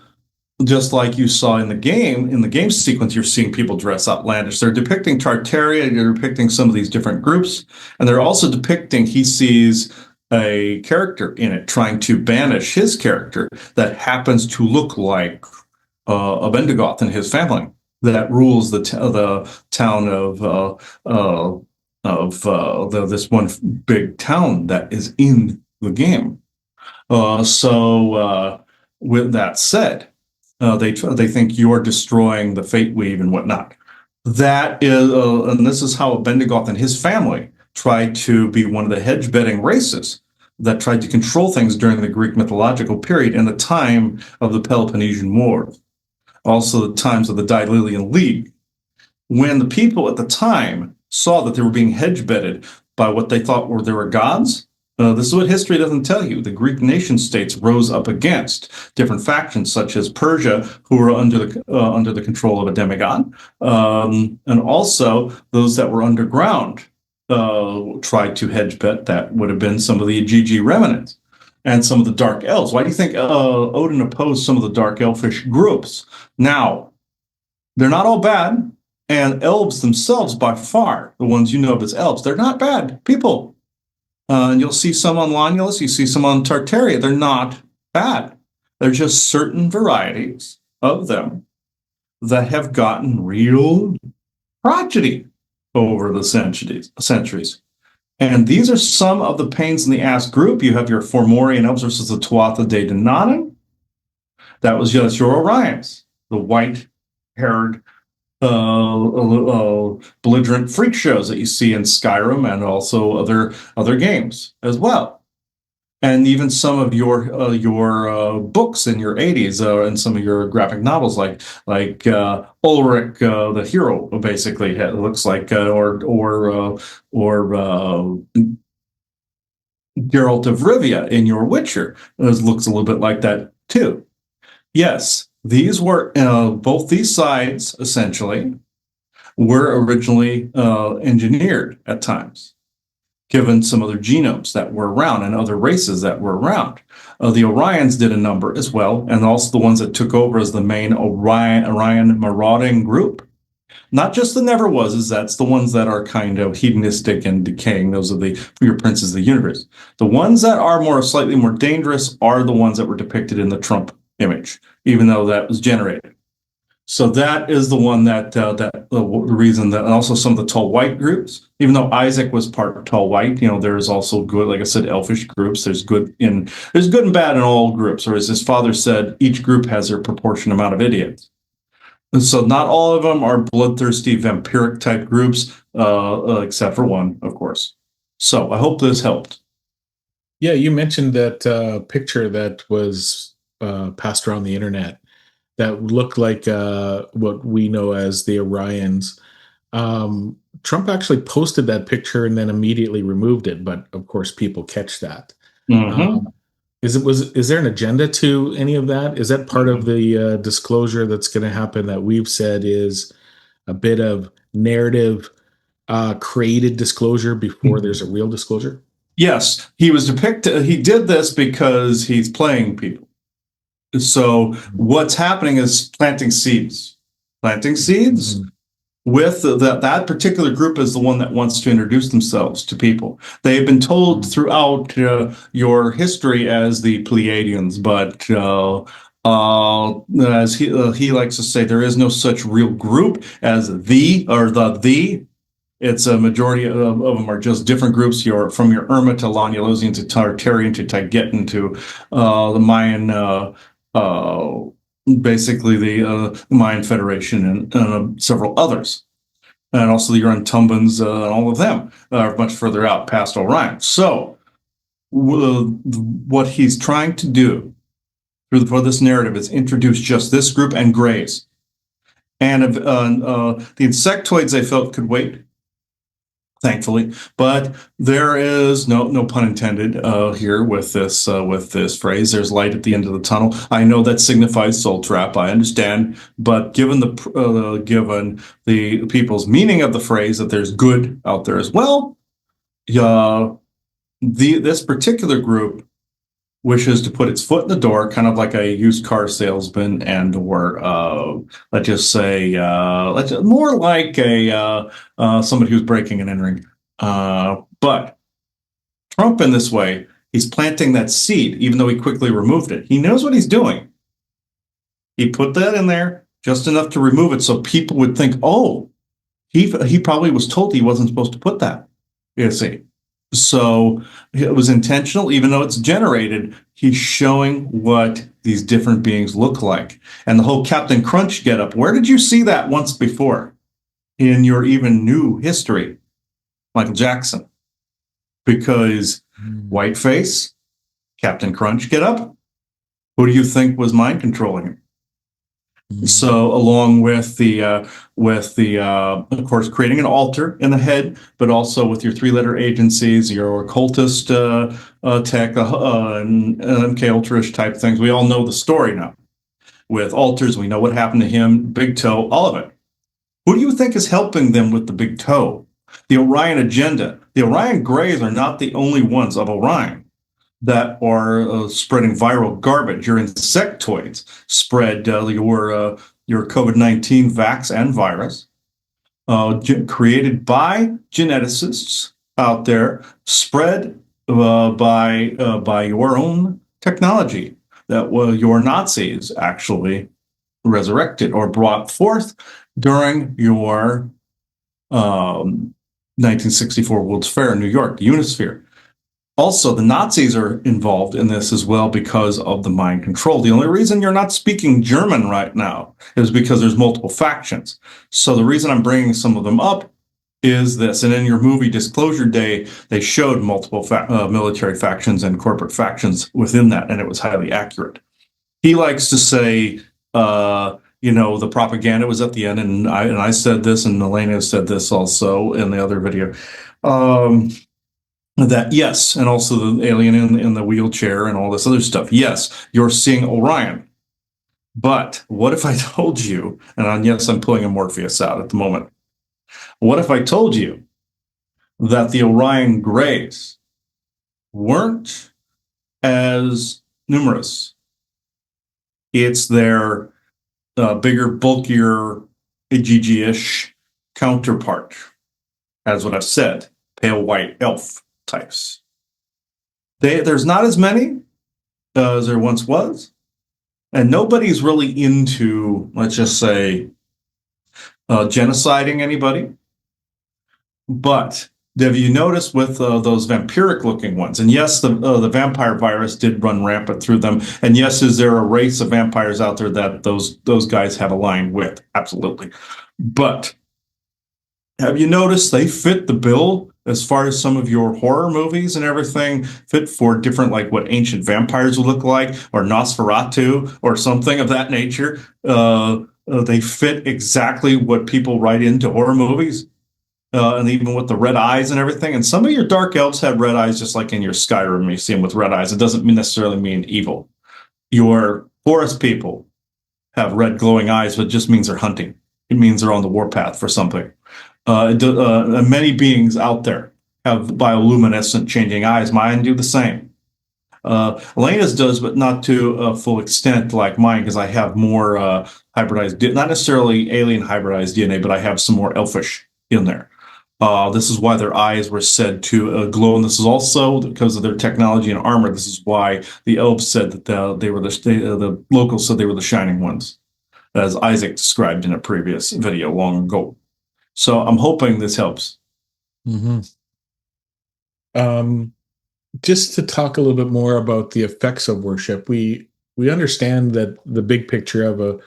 just like you saw in the game sequence, you're seeing people dress outlandish. They're depicting Tartaria, they're depicting some of these different groups, and they're also depicting, he sees a character in it trying to banish his character that happens to look like a Bendigoth and his family that rules the town of this one big town that is in the game. With that said, they think you're destroying the Fate Weave and whatnot. That is, and this is how Bendigoth and his family tried to be one of the hedge betting races that tried to control things during the Greek mythological period in the time of the Peloponnesian War, also the times of the Daedalian League. When the people at the time saw that they were being hedge betted by what they thought were their gods, this is what history doesn't tell you. The Greek nation states rose up against different factions, such as Persia, who were under the control of a demigod, and also those that were underground tried to hedge bet. That would have been some of the Ajiji remnants and some of the dark elves. Why do you think Odin opposed some of the dark elfish groups? Now, they're not all bad, and elves themselves, by far, the ones you know of as elves, they're not bad people. And you'll see some on Lanulus, you see some on Tartaria. They're not bad. They're just certain varieties of them that have gotten real tragedy over the centuries. And these are some of the pains in the ass group. You have your Fomorian elves versus the Tuatha De Danann. That was just your Orions, the white-haired belligerent freak shows that you see in Skyrim and also other games as well, and even some of your books in your 80s and some of your graphic novels, like Ulrich the hero, basically looks like or Geralt of Rivia in your Witcher looks a little bit like that too. Yes. These were both these sides essentially were originally engineered at times, given some other genomes that were around and other races that were around. The Orions did a number as well, and also the ones that took over as the main Orion marauding group. Not just the Never Was, that's the ones that are kind of hedonistic and decaying. Those are your princes of the universe. The ones that are slightly more dangerous are the ones that were depicted in the Trump image, even though that was generated. So that is the one the reason that, and also some of the tall white groups, even though Isaac was part tall white, there's also good, like I said, elfish groups. There's good and bad in all groups, or as his father said, each group has their proportion amount of idiots. And so not all of them are bloodthirsty vampiric type groups, except for one, of course. So I hope this helped. Yeah, you mentioned that picture that was passed around the internet that looked like what we know as the Orions. Trump actually posted that picture and then immediately removed it, but of course people catch that. Mm-hmm. Is there an agenda to any of that? Is that part of the disclosure that's going to happen that we've said is a bit of narrative created disclosure before there's a real disclosure? Yes, he was depicted. He did this because he's playing people. So what's happening is planting seeds with that particular group is the one that wants to introduce themselves to people. They have been told throughout your history as the Pleiadians, but As he likes to say, there is no such real group as the. It's a majority of them are just different groups. From your Irma to Lanulosian to Tartarian to Taygetan to the Mayan, basically the Mayan Federation and several others. And also the Urantumbans, all of them are much further out past Orion. So what he's trying to do for this narrative is introduce just this group and grays. And the insectoids I felt could wait, thankfully, but there is no pun intended here with this phrase. There's light at the end of the tunnel. I know that signifies soul trap. I understand, but given the people's meaning of the phrase that there's good out there as well, this particular group wishes to put its foot in the door, kind of like a used car salesman, or let's just say, more like somebody who's breaking and entering. But Trump, in this way, he's planting that seed, even though he quickly removed it. He knows what he's doing. He put that in there just enough to remove it, so people would think, oh, he probably was told he wasn't supposed to put that. You see. So it was intentional, even though it's generated. He's showing what these different beings look like. And the whole Captain Crunch getup, where did you see that once before in your even new history? Michael Jackson. Because whiteface, Captain Crunch getup, who do you think was mind controlling him? So along with the of course, creating an altar in the head, but also with your three-letter agencies, your occultist tech, and MK Ultra-ish type things. We all know the story now. With altars, we know what happened to him, big toe, all of it. Who do you think is helping them with the big toe? The Orion agenda. The Orion Greys are not the only ones of Orion that are spreading viral garbage. Your insectoids spread your COVID-19 vax and virus, created by geneticists out there, spread by your own technology that your Nazis actually resurrected or brought forth during your 1964 World's Fair in New York, the Unisphere. Also, the Nazis are involved in this as well because of the mind control. The only reason you're not speaking German right now is because there's multiple factions. So the reason I'm bringing some of them up is this. And in your movie Disclosure Day, they showed multiple military factions and corporate factions within that, and it was highly accurate. He likes to say, the propaganda was at the end, and I said this, and Elena said this also in the other video. That yes, and also the alien in the wheelchair and all this other stuff. Yes, you're seeing Orion. But what if I told you, and yes, I'm pulling a Morpheus out at the moment. What if I told you that the Orion Greys weren't as numerous? It's their bigger, bulkier, Ajiji-ish counterpart, as what I've said, pale white elf types. There's not as many as there once was, and nobody's really into, let's just say, genociding anybody. But have you noticed with those vampiric-looking ones? And yes, the vampire virus did run rampant through them. And yes, is there a race of vampires out there that those guys have aligned with? Absolutely. But have you noticed they fit the bill as far as some of your horror movies and everything fit for different, like what ancient vampires would look like, or Nosferatu, or something of that nature? They fit exactly what people write into horror movies. And even with the red eyes and everything. And some of your dark elves have red eyes, just like in your Skyrim, you see them with red eyes. It doesn't necessarily mean evil. Your forest people have red glowing eyes, but it just means they're hunting. It means they're on the warpath for something. Many beings out there have bioluminescent changing eyes. Mine do the same. Elena's does, but not to a full extent like mine, because I have more hybridized, not necessarily alien hybridized DNA, but I have some more elfish in there. This is why their eyes were said to glow, and this is also because of their technology and armor. This is why the elves said that the locals said they were the shining ones, as Isaac described in a previous video long ago. So I'm hoping this helps. Mm-hmm. Just to talk a little bit more about the effects of worship, we understand that the big picture of a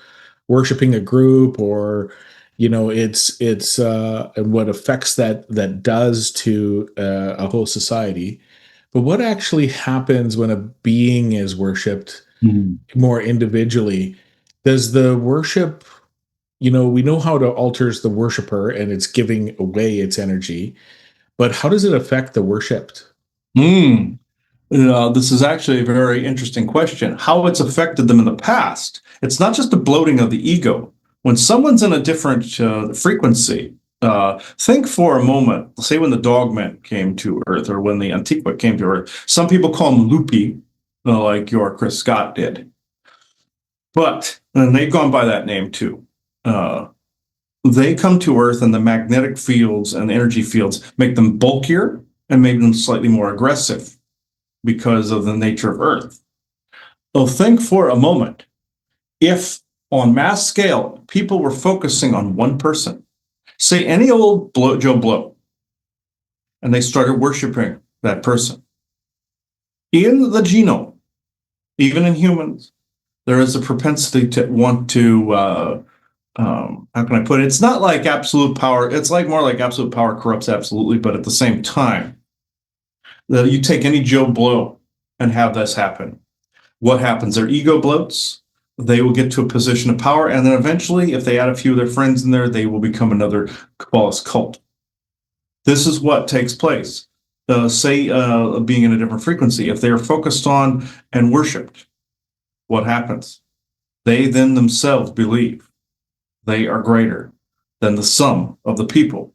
worshiping a group, or it's and what effects that does to a whole society. But what actually happens when a being is worshipped more individually? Does the worship, we know how it alters the worshiper and it's giving away its energy, but how does it affect the worshipped? Mm. This is actually a very interesting question. How it's affected them in the past. It's not just a bloating of the ego. When someone's in a different frequency, think for a moment, say when the dogmen came to Earth or when the Antiqua came to Earth. Some people call them loopy, like your Chris Scott did. And they've gone by that name too. They come to Earth and the magnetic fields and the energy fields make them bulkier and make them slightly more aggressive because of the nature of Earth. So think for a moment, if on mass scale, people were focusing on one person, say any old Joe Blow, and they started worshiping that person. In the genome, even in humans, there is a propensity to want to, how can I put it? It's not like absolute power. It's like more like absolute power corrupts absolutely, but at the same time, you take any Joe Blow and have this happen. What happens? Their ego bloats. They will get to a position of power, and then eventually, if they add a few of their friends in there, they will become another Kabbalist cult. This is what takes place. Being in a different frequency, if they are focused on and worshipped, what happens? They then themselves believe they are greater than the sum of the people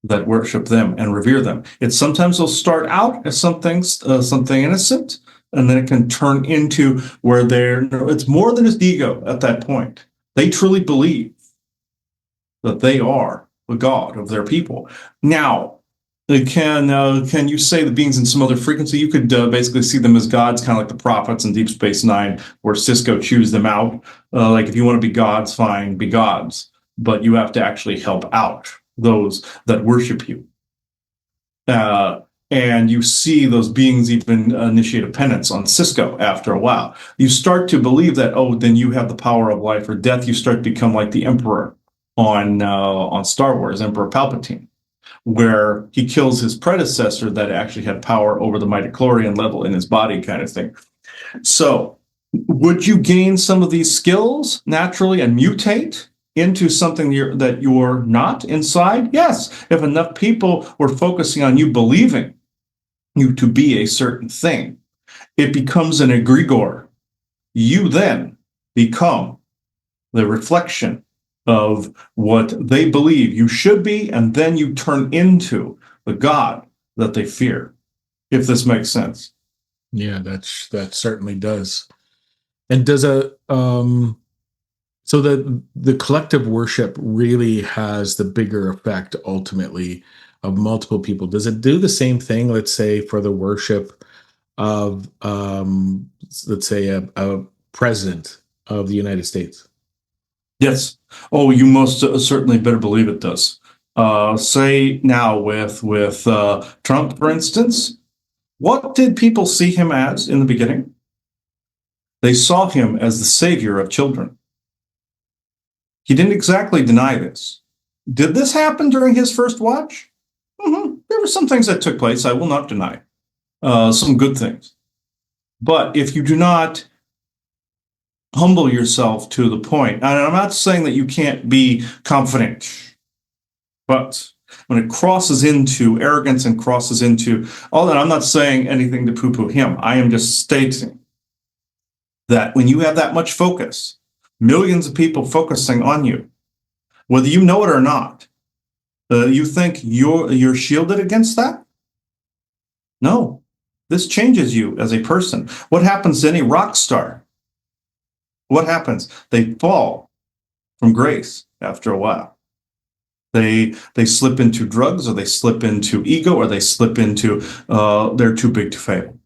that worship them and revere them. Sometimes they'll start out as something innocent, and then it can turn into where it's more than just ego at that point. They truly believe that they are the God of their people. Now, can you say the beings in some other frequency? You could basically see them as gods, kind of like the prophets in Deep Space Nine, where Cisco chews them out. Like if you want to be gods, fine, be gods, but you have to actually help out those that worship you. And you see those beings even initiate a penance on Cisco after a while. You start to believe that, then you have the power of life or death. You start to become like the Emperor on Star Wars, Emperor Palpatine, where he kills his predecessor that actually had power over the midichlorian level in his body, kind of thing. So would you gain some of these skills naturally and mutate into something that you're not inside? Yes, if enough people were focusing on you believing you to be a certain thing, it becomes an egregore. You then become the reflection of what they believe you should be, and then you turn into the God that they fear, if this makes sense. Yeah, that certainly does. And does so the collective worship really has the bigger effect ultimately of multiple people. Does it do the same thing, let's say, for the worship of let's say a president of the United States? Yes. Oh, you most certainly better believe it does. Say now with Trump, for instance, what did people see him as in the beginning? They saw him as the savior of children. He didn't exactly deny this. Did this happen during his first watch? There were some things that took place, I will not deny. Some good things. But if you do not humble yourself to the point, and I'm not saying that you can't be confident, but when it crosses into arrogance and crosses into all that, I'm not saying anything to poo-poo him. I am just stating that when you have that much focus, millions of people focusing on you, whether you know it or not, you think you're shielded against that? No. This changes you as a person. What happens to any rock star? What happens? They fall from grace after a while. They slip into drugs, or they slip into ego, or they slip into they're too big to fail.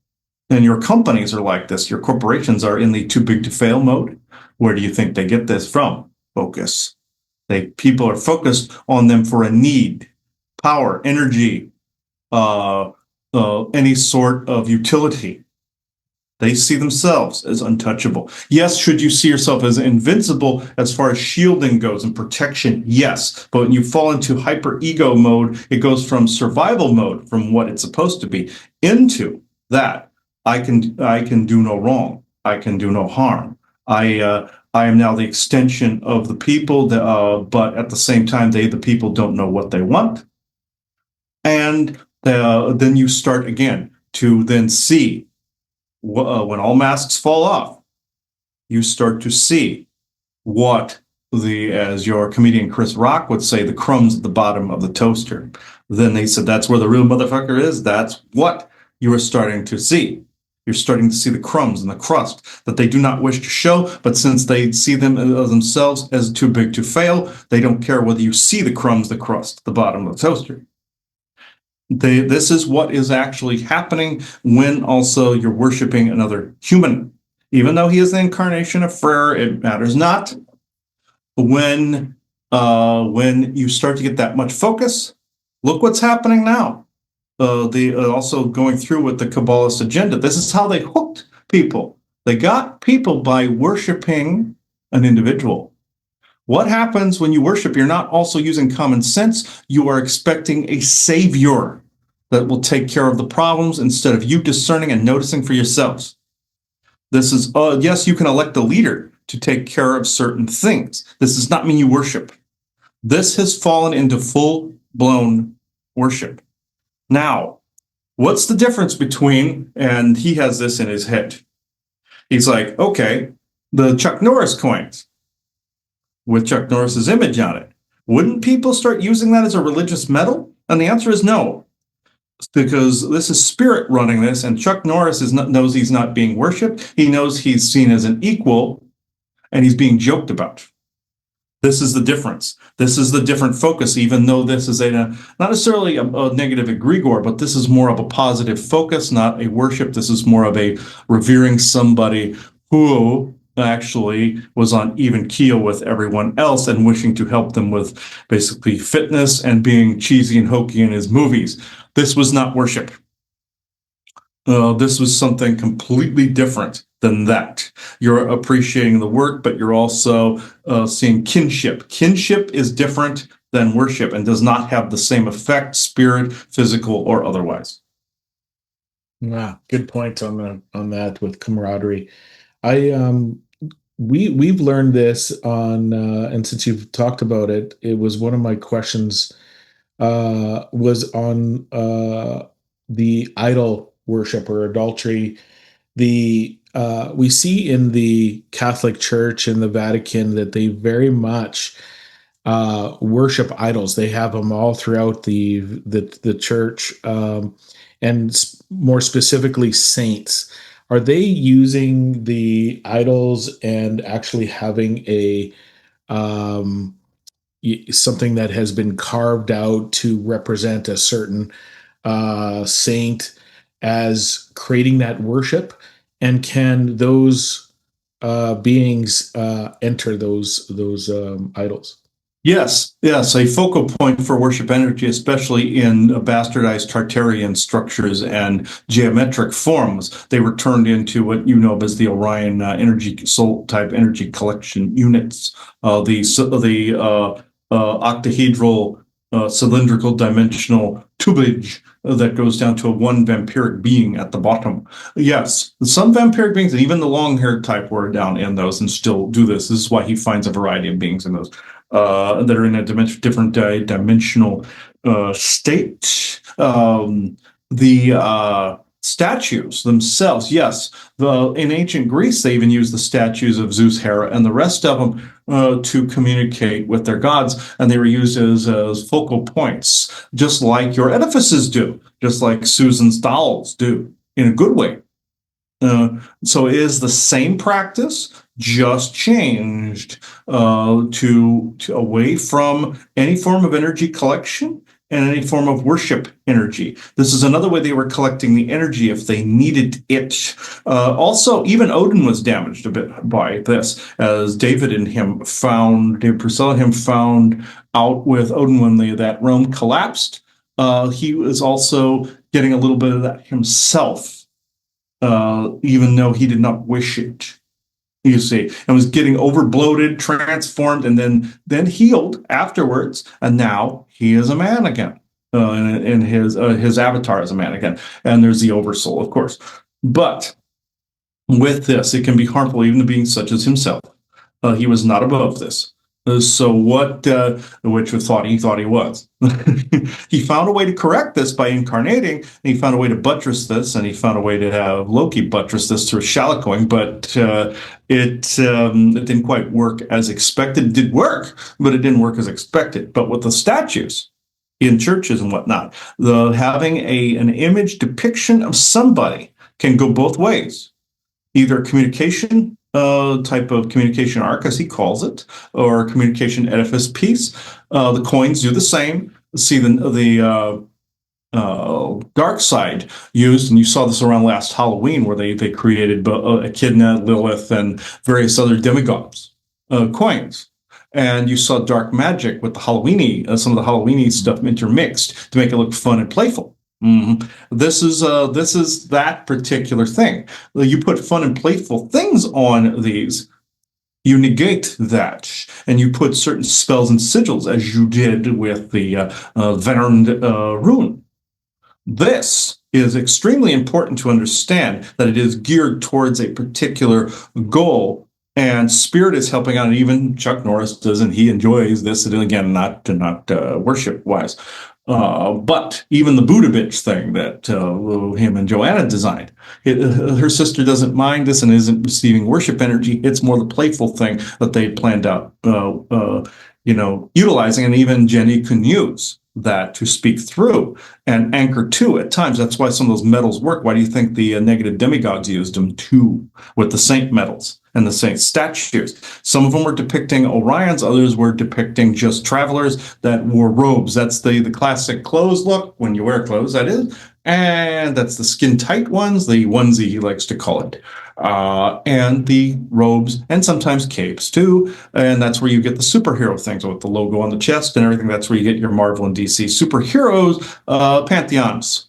And your companies are like this. Your corporations are in the too big to fail mode. Where do you think they get this from? Focus. People are focused on them for a need, power, energy, any sort of utility. They see themselves as untouchable. Yes, should you see yourself as invincible as far as shielding goes and protection? Yes. But when you fall into hyper ego mode, it goes from survival mode, from what it's supposed to be, into that I can do no wrong. I can do no harm. I am now the extension of the people, but at the same time, the people don't know what they want. And then you start again to then see. When all masks fall off, you start to see what as your comedian Chris Rock would say, the crumbs at the bottom of the toaster. Then they said, that's where the real motherfucker is. That's what you are starting to see. You're starting to see the crumbs and the crust that they do not wish to show, but since they see them themselves as too big to fail, they don't care whether you see the crumbs, the crust, the bottom of the toaster. This is what is actually happening when also you're worshiping another human. Even though he is the incarnation of Freyr, it matters not. When you start to get that much focus, look what's happening now. Also going through with the Kabbalist agenda. This is how they hooked people. They got people by worshiping an individual. What happens when you worship? You're not also using common sense. You are expecting a savior that will take care of the problems instead of you discerning and noticing for yourselves. This is, yes, you can elect a leader to take care of certain things. This does not mean you worship. This has fallen into full-blown worship. Now, what's the difference between, and he has this in his head. He's like, okay, the Chuck Norris coins with Chuck Norris's image on it. Wouldn't people start using that as a religious medal? And the answer is no, because this is spirit running this, and Chuck Norris knows he's not being worshipped. He knows he's seen as an equal, and he's being joked about. This is the difference. This is the different focus, even though this is not necessarily a negative egregore, but this is more of a positive focus, not a worship. This is more of a revering somebody who actually was on even keel with everyone else and wishing to help them with basically fitness and being cheesy and hokey in his movies. This was not worship. This was something completely different than that. You're appreciating the work, but you're also seeing kinship. Kinship is different than worship and does not have the same effect, spirit, physical, or otherwise. Yeah, good point on that with camaraderie. We've learned this on, and since you've talked about it, it was one of my questions was on the idol worship or adultery. We see in the Catholic Church in the Vatican that they very much worship idols. They have them all throughout the church, and more specifically saints. Are they using the idols and actually having a something that has been carved out to represent a certain saint as creating that worship? And can those beings enter those idols? Yes, a focal point for worship energy, especially in bastardized Tartarian structures and geometric forms. They were turned into what you know as the Orion energy soul type energy collection units. The octahedral cylindrical dimensional tubage that goes down to a one vampiric being at the bottom. Yes, some vampiric beings, and even the long-haired type, were down in those and still do this. This is why he finds a variety of beings in those that are in a different dimensional state. The statues themselves, yes. In ancient Greece, they even used the statues of Zeus, Hera, and the rest of them to communicate with their gods, and they were used as focal points, just like your edifices do, just like Susan's dolls do, in a good way. So it is the same practice, just changed to away from any form of energy collection and any form of worship energy. This is another way they were collecting the energy if they needed it. Also, even Odin was damaged a bit by this, as David Purcell and him found out with Odin when that realm collapsed. He was also getting a little bit of that himself, even though he did not wish it. You see, and was getting overbloated, transformed, and then healed afterwards. And now he is a man again, and his avatar is a man again. And there's the oversoul, of course. But with this, it can be harmful even to beings such as himself. He was not above this. So what, which he thought he was. He found a way to correct this by incarnating, and he found a way to buttress this, and he found a way to have Loki buttress this through shalacoing, but it didn't quite work as expected. It did work, but it didn't work as expected. But with the statues in churches and whatnot, having an image depiction of somebody can go both ways. Either communication, type of communication arc, as he calls it, or communication edifice piece. The coins do the same. See the dark side used, and you saw this around last Halloween, where they created Echidna, Lilith, and various other demigods coins. And you saw dark magic with the Halloweeny, some of the Halloweeny stuff intermixed to make it look fun and playful. Mm-hmm. This is that particular thing. You put fun and playful things on these, you negate that, and you put certain spells and sigils, as you did with the Venerand rune. This is extremely important to understand, that it is geared towards a particular goal, and Spirit is helping out. And even Chuck Norris does, and he enjoys this. And again, not worship wise. But even the Buddha bitch thing that him and Joanna designed, her sister doesn't mind this and isn't receiving worship energy. It's more the playful thing that they planned out, utilizing, and even Jenny can use that to speak through and anchor to at times. That's why some of those metals work. Why do you think the negative demigods used them too, with the saint metals and the saint statues? Some of them were depicting Orions, others were depicting just travelers that wore robes. That's the classic clothes look, when you wear clothes, that is. And that's the skin tight ones, the onesie he likes to call it. And the robes, and sometimes capes too. And that's where you get the superhero things with the logo on the chest and everything. That's where you get your Marvel and DC superheroes, pantheons.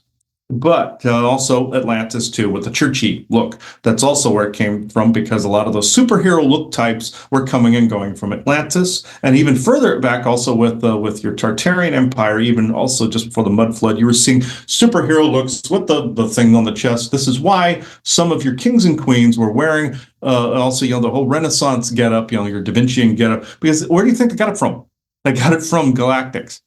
But also Atlantis too, with the churchy look. That's also where it came from, because a lot of those superhero look types were coming and going from Atlantis. And even further back, also with your Tartarian Empire, even also just before the Mud Flood, you were seeing superhero looks with the thing on the chest. This is why some of your kings and queens were wearing also the whole Renaissance getup, your Da Vincian getup. Because where do you think they got it from? They got it from Galactics.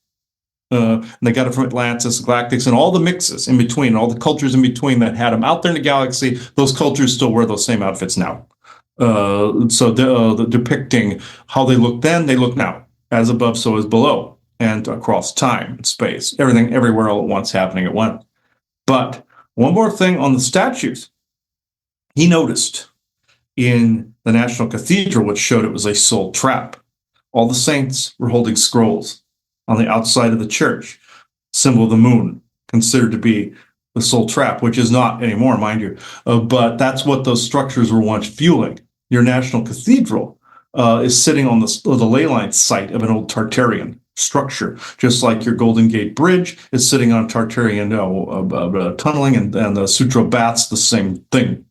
And they got it from Atlantis, Galactics, and all the mixes in between, all the cultures in between that had them out there in the galaxy. Those cultures still wear those same outfits now. So the depicting how they look then, they look now. As above, so as below, and across time and space. Everything, everywhere, all at once, happening at once. But one more thing on the statues. He noticed in the National Cathedral, which showed it was a soul trap. All the saints were holding scrolls on the outside of the church, symbol of the moon, considered to be the soul trap, which is not anymore, mind you. But that's what those structures were once fueling. Your National Cathedral is sitting on the ley line site of an old Tartarian structure, just like your Golden Gate Bridge is sitting on Tartarian tunneling, and the Sutra Baths, the same thing.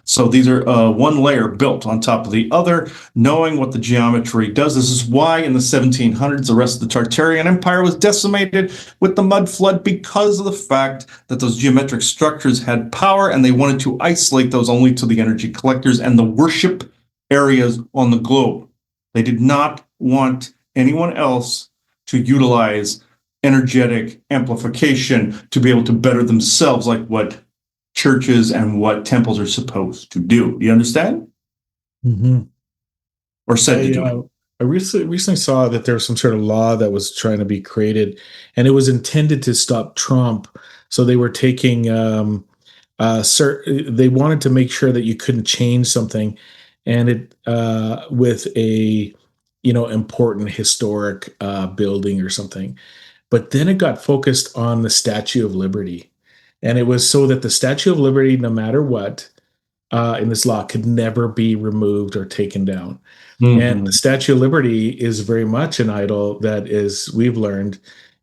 So these are one layer built on top of the other, knowing what the geometry does. This is why in the 1700s, the rest of the Tartarian Empire was decimated with the mud flood, because of the fact that those geometric structures had power, and they wanted to isolate those only to the energy collectors and the worship areas on the globe. They did not want anyone else to utilize energetic amplification to be able to better themselves, like what churches and what temples are supposed to do. You understand? Mm-hmm. Or said to do. I recently saw that there was some sort of law that was trying to be created, and it was intended to stop Trump. So they were taking they wanted to make sure that you couldn't change something, and it with a important historic building or something. But then it got focused on the Statue of Liberty, and it was so that the Statue of Liberty, no matter what, in this law, could never be removed or taken down. And the Mhm. Statue of Liberty is very much an idol that is, we've learned,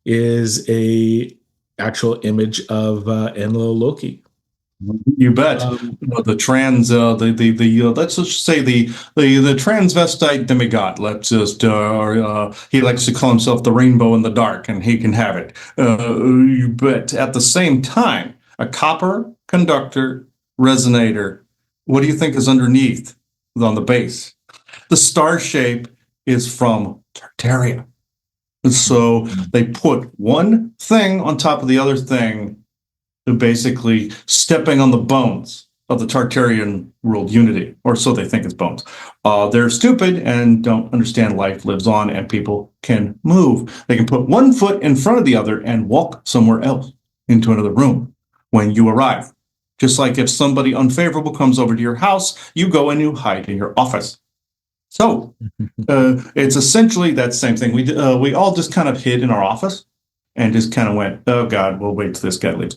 is a actual image of Enlil Loki. You bet. Um, The trans, let's just say the transvestite demigod. Let's just, he likes to call himself the rainbow in the dark, and he can have it. You bet. At the same time, a copper conductor resonator. What do you think is underneath on the base? The star shape is from Tartaria. So they put one thing on top of the other thing, basically stepping on the bones of the Tartarian world unity, or so they think it's bones. They're stupid and don't understand life lives on and people can move. They can put one foot in front of the other and walk somewhere else into another room when you arrive. Just like if somebody unfavorable comes over to your house, you go and you hide in your office. So it's essentially that same thing. We all just kind of hid in our office and just kind of went, oh God, we'll wait till this guy leaves.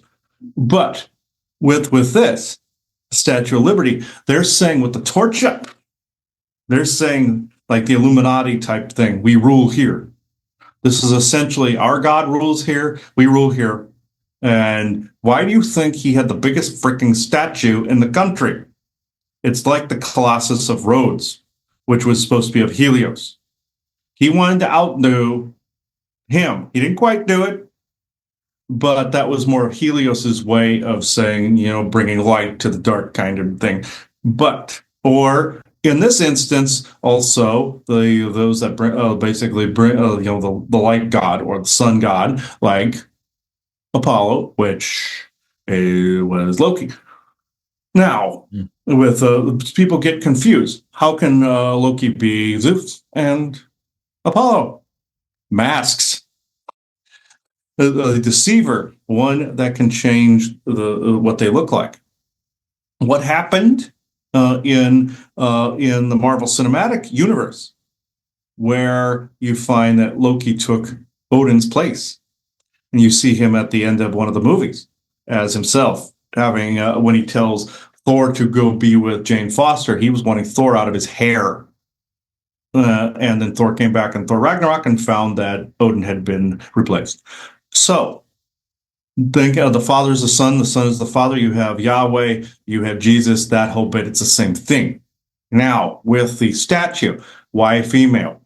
But with this Statue of Liberty, they're saying with the torch up, they're saying like the Illuminati type thing, we rule here. This is essentially our God rules here, we rule here. And why do you think he had the biggest freaking statue in the country? It's like the Colossus of Rhodes, which was supposed to be of Helios. He wanted to outdo him. He didn't quite do it, but that was more of Helios's way of saying, bringing light to the dark kind of thing. But, or in this instance, also those that bring, basically bring, the light god or the sun god, like Apollo, which was Loki. Now, with people get confused. How can Loki be Zeus and Apollo? Masks. A deceiver, one that can change what they look like. What happened in the Marvel Cinematic Universe, where you find that Loki took Odin's place, and you see him at the end of one of the movies as himself, having when he tells Thor to go be with Jane Foster, he was wanting Thor out of his hair. And then Thor came back in Thor Ragnarok and found that Odin had been replaced. So think the Father is the Son is the Father. You have Yahweh, you have Jesus, that whole bit. It's the same thing. Now, with the statue, why female?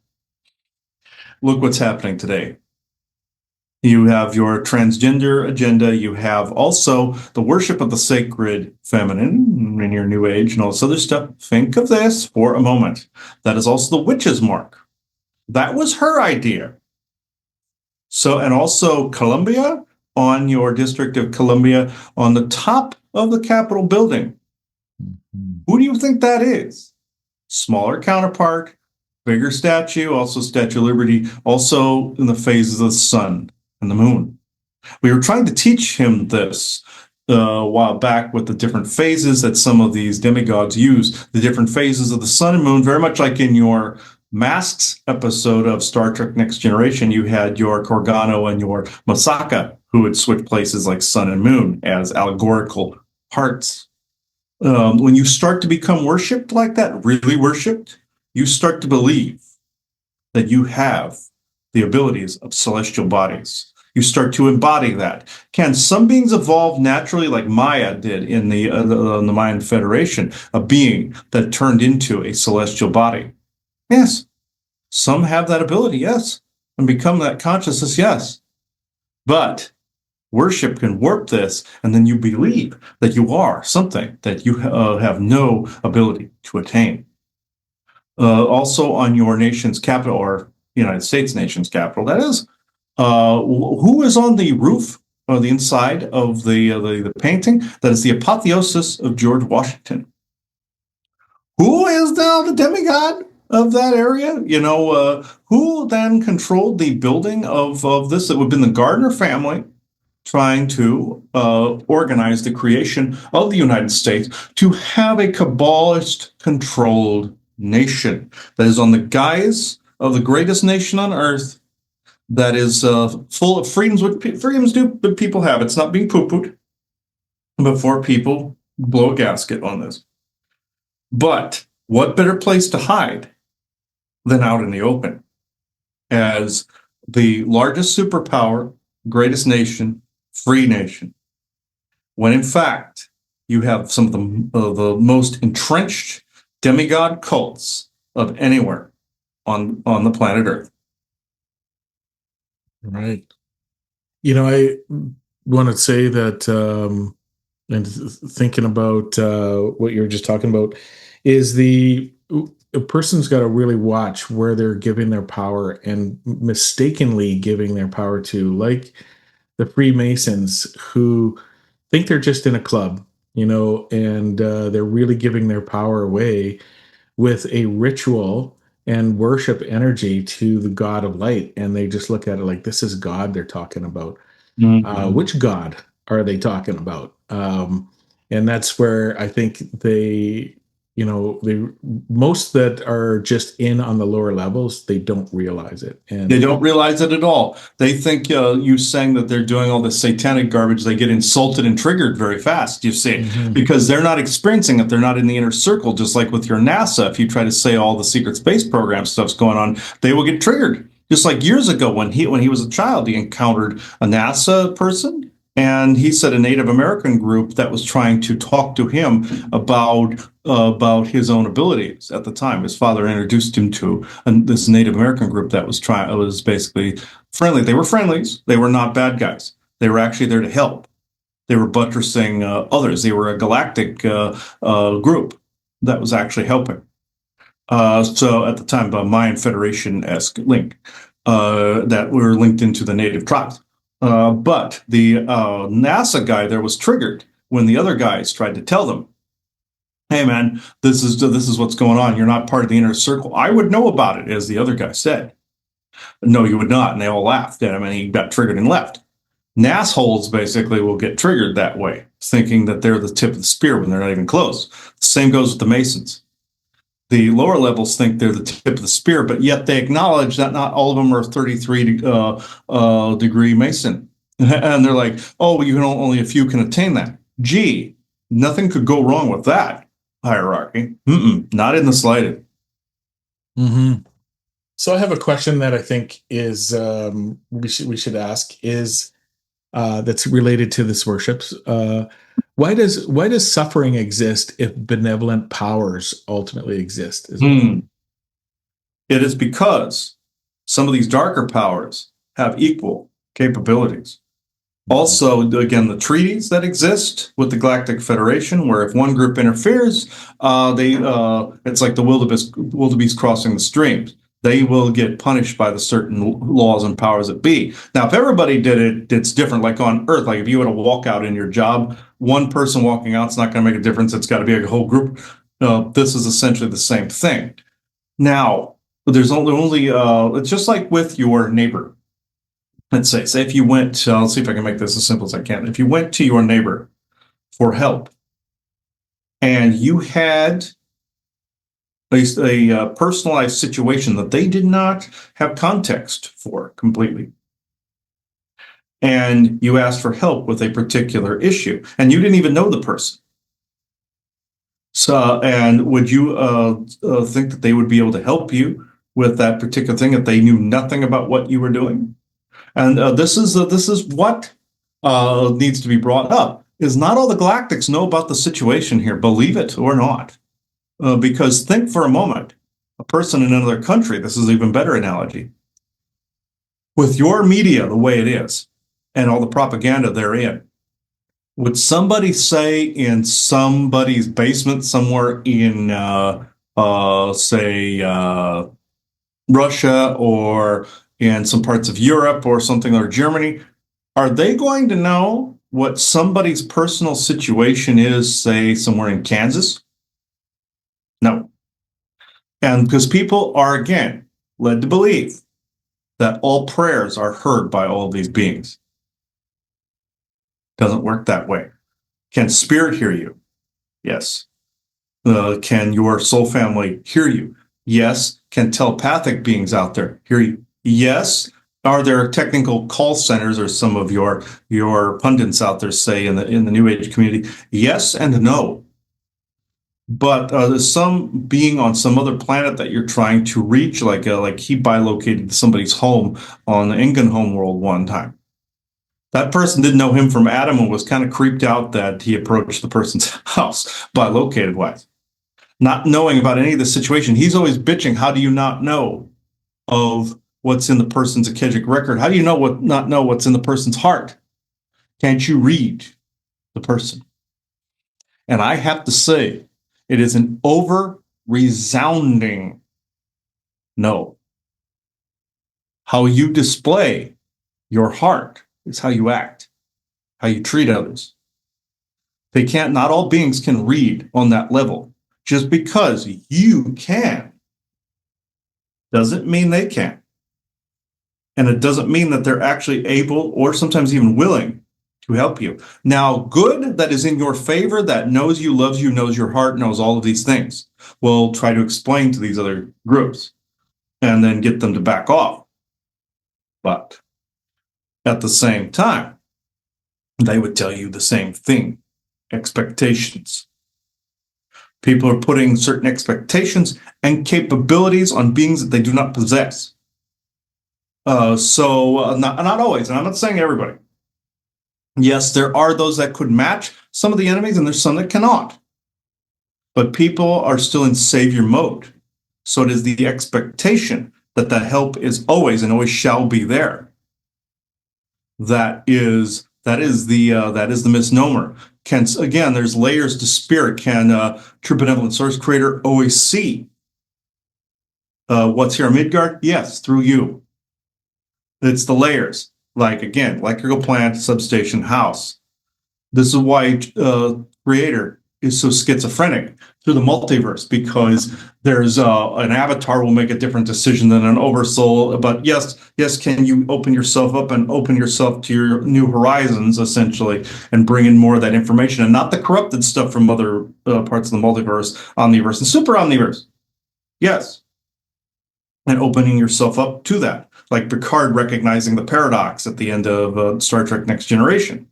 Look what's happening today. You have your transgender agenda. You have also the worship of the sacred feminine in your new age and all this other stuff. Think of this for a moment. That is also the witch's mark. That was her idea. So, and also Columbia, on your District of Columbia, on the top of the Capitol building. Who do you think that is? Smaller counterpart, bigger statue, also Statue of Liberty, also in the phases of the sun and the moon. We were trying to teach him this a while back with the different phases that some of these demigods use, the different phases of the sun and moon, very much like in your Masks episode of Star Trek Next Generation. You had your Corgano and your Masaka, who would switch places like sun and moon as allegorical parts. When you start to become worshipped like that, really worshipped, you start to believe that you have the abilities of celestial bodies. You start to embody that. Can some beings evolve naturally, like Maya did in the Mayan Federation, a being that turned into a celestial body? Yes. Some have that ability, yes. And become that consciousness, yes. But worship can warp this, and then you believe that you are something that you have no ability to attain. Also on your nation's capital, or United States nation's capital, that is, who is on the roof or the inside of the painting? That is the apotheosis of George Washington. Who is now the demigod of that area? Who then controlled the building of this? It would have been the Gardner family trying to organize the creation of the United States to have a Kabbalist-controlled nation that is on the guise of the greatest nation on earth, that is full of freedoms. What freedoms do people have? It's not being poo-pooed before people blow a gasket on this. But what better place to hide than out in the open as the largest superpower, greatest nation, free nation, when in fact you have some of the most entrenched demigod cults of anywhere on the planet Earth. Right. I want to say that, and thinking about what you were just talking about, is a person's got to really watch where they're giving their power and mistakenly giving their power to, like the Freemasons, who think they're just in a club, and they're really giving their power away with a ritual and worship energy to the God of light. And they just look at it like this is God they're talking about. Which God are they talking about? And that's where I think they most that are just in on the lower levels, they don't realize it. And they don't realize it at all. They think you saying that they're doing all this satanic garbage, they get insulted and triggered very fast, you see, because they're not experiencing it. They're not in the inner circle, just like with your NASA. If you try to say all the secret space program stuff's going on, they will get triggered. Just like years ago when he was a child, he encountered a NASA person, and he said a Native American group that was trying to talk to him about his own abilities at the time. His father introduced him to this Native American group that was basically friendly. They were friendlies. They were not bad guys. They were actually there to help. They were buttressing others. They were a galactic group that was actually helping. So at the time, a Mayan Federation-esque link that were linked into the native tribes. But the NASA guy there was triggered when the other guys tried to tell them, hey man, this is what's going on. You're not part of the inner circle. I would know about it, as the other guy said. No, you would not. And they all laughed at him, and he got triggered and left. Nassholes basically will get triggered that way, thinking that they're the tip of the spear when they're not even close. The same goes with the Masons. The lower levels think they're the tip of the spear, but yet they acknowledge that not all of them are 33 degree Mason. And they're like, oh, only a few can attain that. Gee, nothing could go wrong with that hierarchy. Not in the slightest. So I have a question that I think is we should ask is that's related to this worships. Why does suffering exist if benevolent powers ultimately exist? It is because some of these darker powers have equal capabilities. Also, again, the treaties that exist with the Galactic Federation, where if one group interferes, it's like the wildebeest crossing the streams. They will get punished by the certain laws and powers that be. Now, if everybody did it, it's different. Like on Earth, like if you had a walkout in your job, one person walking out is not going to make a difference. It's got to be a whole group. This is essentially the same thing. Now, there's only it's just like with your neighbor. Let's say if you went, I'll see if I can make this as simple as I can. If you went to your neighbor for help and you had a personalized situation that they did not have context for completely, and you asked for help with a particular issue, and you didn't even know the person. So, and would you think that they would be able to help you with that particular thing if they knew nothing about what you were doing? And this is what needs to be brought up. Is not all the Galactics know about the situation here, believe it or not. Because think for a moment, a person in another country, this is an even better analogy. With your media the way it is, and all the propaganda therein, would somebody say in somebody's basement somewhere in, say, Russia or in some parts of Europe or something, or Germany, are they going to know what somebody's personal situation is, say, somewhere in Kansas? No. And because people are, again, led to believe that all prayers are heard by all these beings. Doesn't work that way. Can spirit hear you? Yes. Can your soul family hear you? Yes. Can telepathic beings out there hear you? Yes. Are there technical call centers, or some of your pundits out there say in the New Age community? Yes and no. But there's some being on some other planet that you're trying to reach, like he bilocated somebody's home on the Ingan homeworld one time. That person didn't know him from Adam and was kind of creeped out that he approached the person's house bilocated wise, not knowing about any of the situation. He's always bitching. How do you not know of what's in the person's Akashic record? How do you not know what's in the person's heart? Can't you read the person? And I have to say, it is an over resounding no. How you display your heart is how you act, how you treat others. Not all beings can read on that level. Just because you can doesn't mean they can. And it doesn't mean that they're actually able or sometimes even willing to help you. Now, good that is in your favor, that knows you, loves you, knows your heart, knows all of these things, will try to explain to these other groups and then get them to back off. But at the same time, they would tell you the same thing. Expectations. People are putting certain expectations and capabilities on beings that they do not possess. Not always, and I'm not saying everybody. Yes, there are those that could match some of the enemies, and there's some that cannot. But people are still in savior mode. So it is the expectation that the help is always and always shall be there. That is the misnomer. Again, there's layers to spirit. Can True Benevolent Source Creator always see what's here in Midgard? Yes, through you. It's the layers. Like, again, electrical plant, substation, house. This is why Creator is so schizophrenic through the multiverse, because there's an avatar will make a different decision than an oversoul. But yes, can you open yourself up and open yourself to your new horizons, essentially, and bring in more of that information and not the corrupted stuff from other parts of the multiverse, omniverse, and super omniverse. Yes. And opening yourself up to that, like Picard recognizing the paradox at the end of Star Trek Next Generation.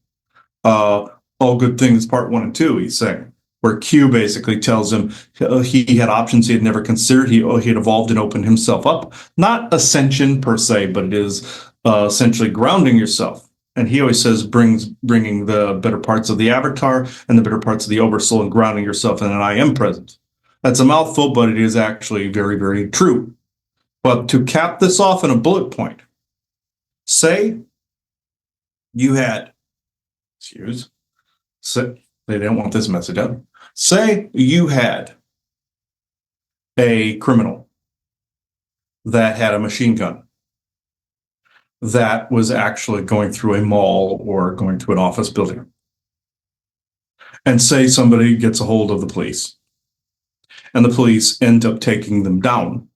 All good things, part 1 and 2, he's saying, where Q basically tells him he had options he had never considered. He had evolved and opened himself up. Not ascension per se, but it is essentially grounding yourself. And he always says bringing the better parts of the avatar and the better parts of the oversoul and grounding yourself in an I am present. That's a mouthful, but it is actually very, very true. But to cap this off in a bullet point, say you had, they didn't want this message out. Say you had a criminal that had a machine gun that was actually going through a mall or going to an office building. And say somebody gets a hold of the police and the police end up taking them down.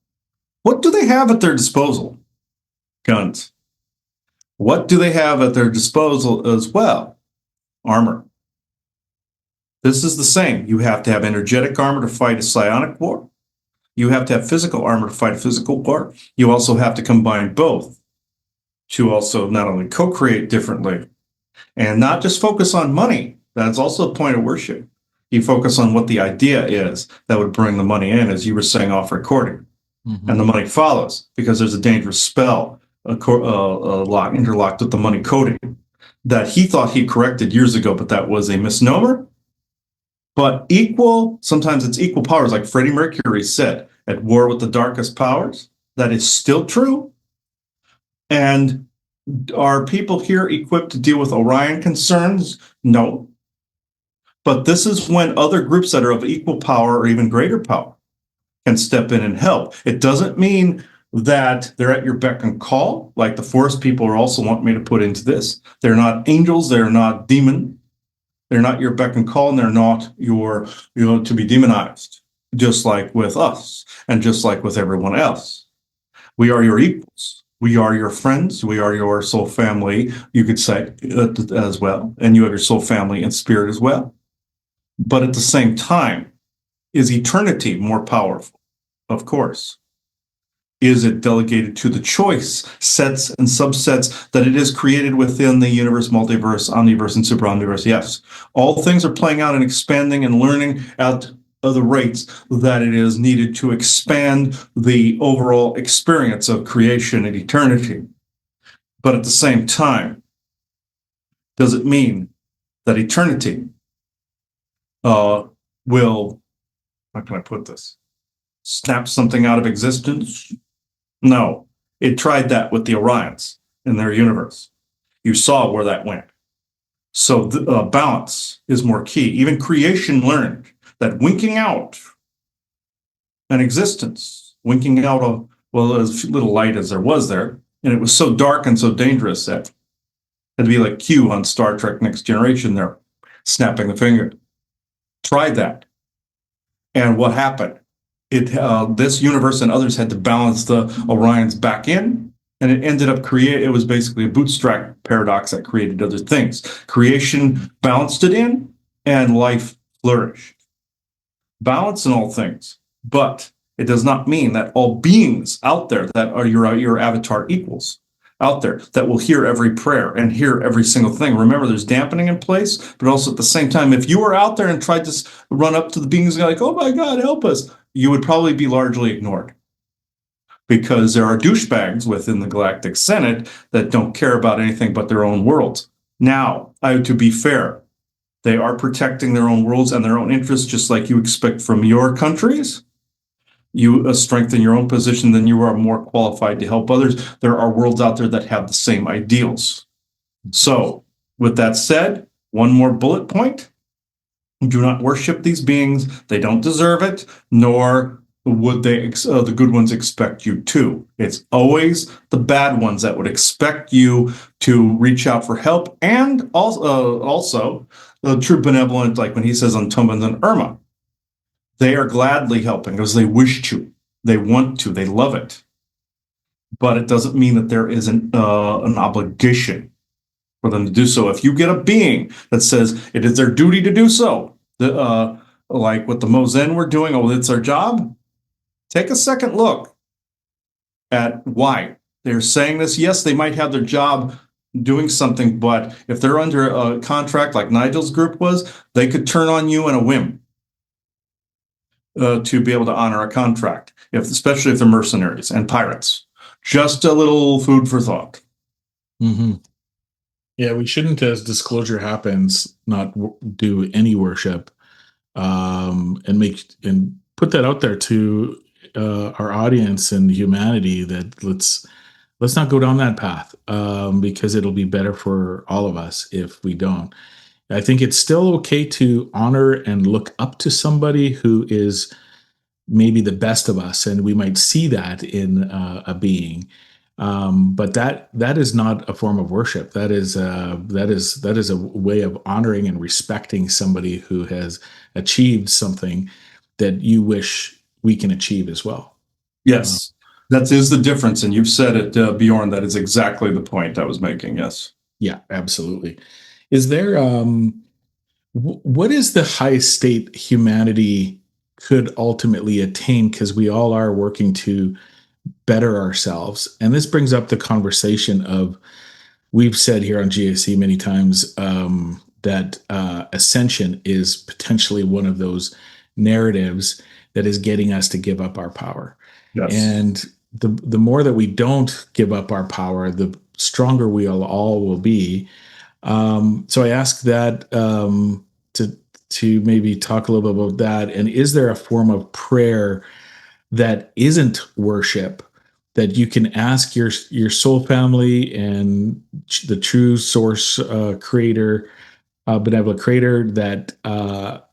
What do they have at their disposal? Guns. What do they have at their disposal as well? Armor. This is the same. You have to have energetic armor to fight a psionic war. You have to have physical armor to fight a physical war. You also have to combine both to also not only co-create differently and not just focus on money. That's also a point of worship. You focus on what the idea is that would bring the money in, as you were saying off recording. Mm-hmm. And the money follows because there's a dangerous spell interlocked with the money coding that he thought he corrected years ago, but that was a misnomer. But sometimes it's equal powers, like Freddie Mercury said, at war with the darkest powers. That is still true. And are people here equipped to deal with Orion concerns? No. But this is when other groups that are of equal power or even greater power can step in and help. It doesn't mean that they're at your beck and call, like the Forest people are also wanting me to put into this. They're not angels, they're not demon. They're not your beck and call, and they're not to be demonized, just like with us and just like with everyone else. We are your equals. We are your friends. We are your soul family, you could say, as well. And you have your soul family and spirit as well. But at the same time, is eternity more powerful? Of course. Is it delegated to the choice sets and subsets that it is created within the universe, multiverse, omniverse, and super omniverse? Yes. All things are playing out and expanding and learning at the rates that it is needed to expand the overall experience of creation and eternity. But at the same time, does it mean that eternity will, how can I put this, snap something out of existence? No, it tried that with the Orions in their universe. You saw where that went. So balance is more key. Even creation learned that winking out an existence, winking out as little light as there was there, and it was so dark and so dangerous that it had to be like Q on Star Trek Next Generation there, snapping the finger. Tried that. And what happened? This universe and others had to balance the Orions back in, and it ended up it was basically a bootstrap paradox that created other things. Creation balanced it in, and life flourished. Balance in all things, but it does not mean that all beings out there that are your avatar equals out there that will hear every prayer and hear every single thing. Remember, there's dampening in place, but also at the same time, if you were out there and tried to run up to the beings and go like, oh my God, help us, you would probably be largely ignored. Because there are douchebags within the Galactic Senate that don't care about anything but their own worlds. Now, to be fair, they are protecting their own worlds and their own interests, just like you expect from your countries. You strengthen your own position, then you are more qualified to help others. There are worlds out there that have the same ideals. So, with that said, one more bullet point. Do not worship these beings. They don't deserve it, nor would the good ones expect you to. It's always the bad ones that would expect you to reach out for help, and also the true benevolent, like when he says on Tumbin and Irma, they are gladly helping because they wish to, they want to, they love it. But it doesn't mean that there is an obligation for them to do so. If you get a being that says it is their duty to do so, like what the Mozen were doing, oh, it's our job, take a second look at why they're saying this. Yes, they might have their job doing something, but if they're under a contract like Nigel's group was, they could turn on you in a whim to be able to honor a contract, especially if they're mercenaries and pirates. Just a little food for thought. Mm-hmm. Yeah, we shouldn't, as disclosure happens, not do any worship, and put that out there to our audience and humanity that let's not go down that path, because it'll be better for all of us if we don't. I think it's still okay to honor and look up to somebody who is maybe the best of us, and we might see that in a being. But that is not a form of worship. That is a way of honoring and respecting somebody who has achieved something that you wish we can achieve as well. Yes, that is the difference, and you've said it, Bjorn. That is exactly the point I was making. Yes. Yeah, absolutely. Is there what is the highest state humanity could ultimately attain? Because we all are working to better ourselves. And this brings up the conversation of, we've said here on GAC many times, that ascension is potentially one of those narratives that is getting us to give up our power. Yes. And the more that we don't give up our power, the stronger we all will be. So I ask that to maybe talk a little bit about that. And is there a form of prayer that isn't worship that you can ask your soul family and the true source creator, benevolent creator, that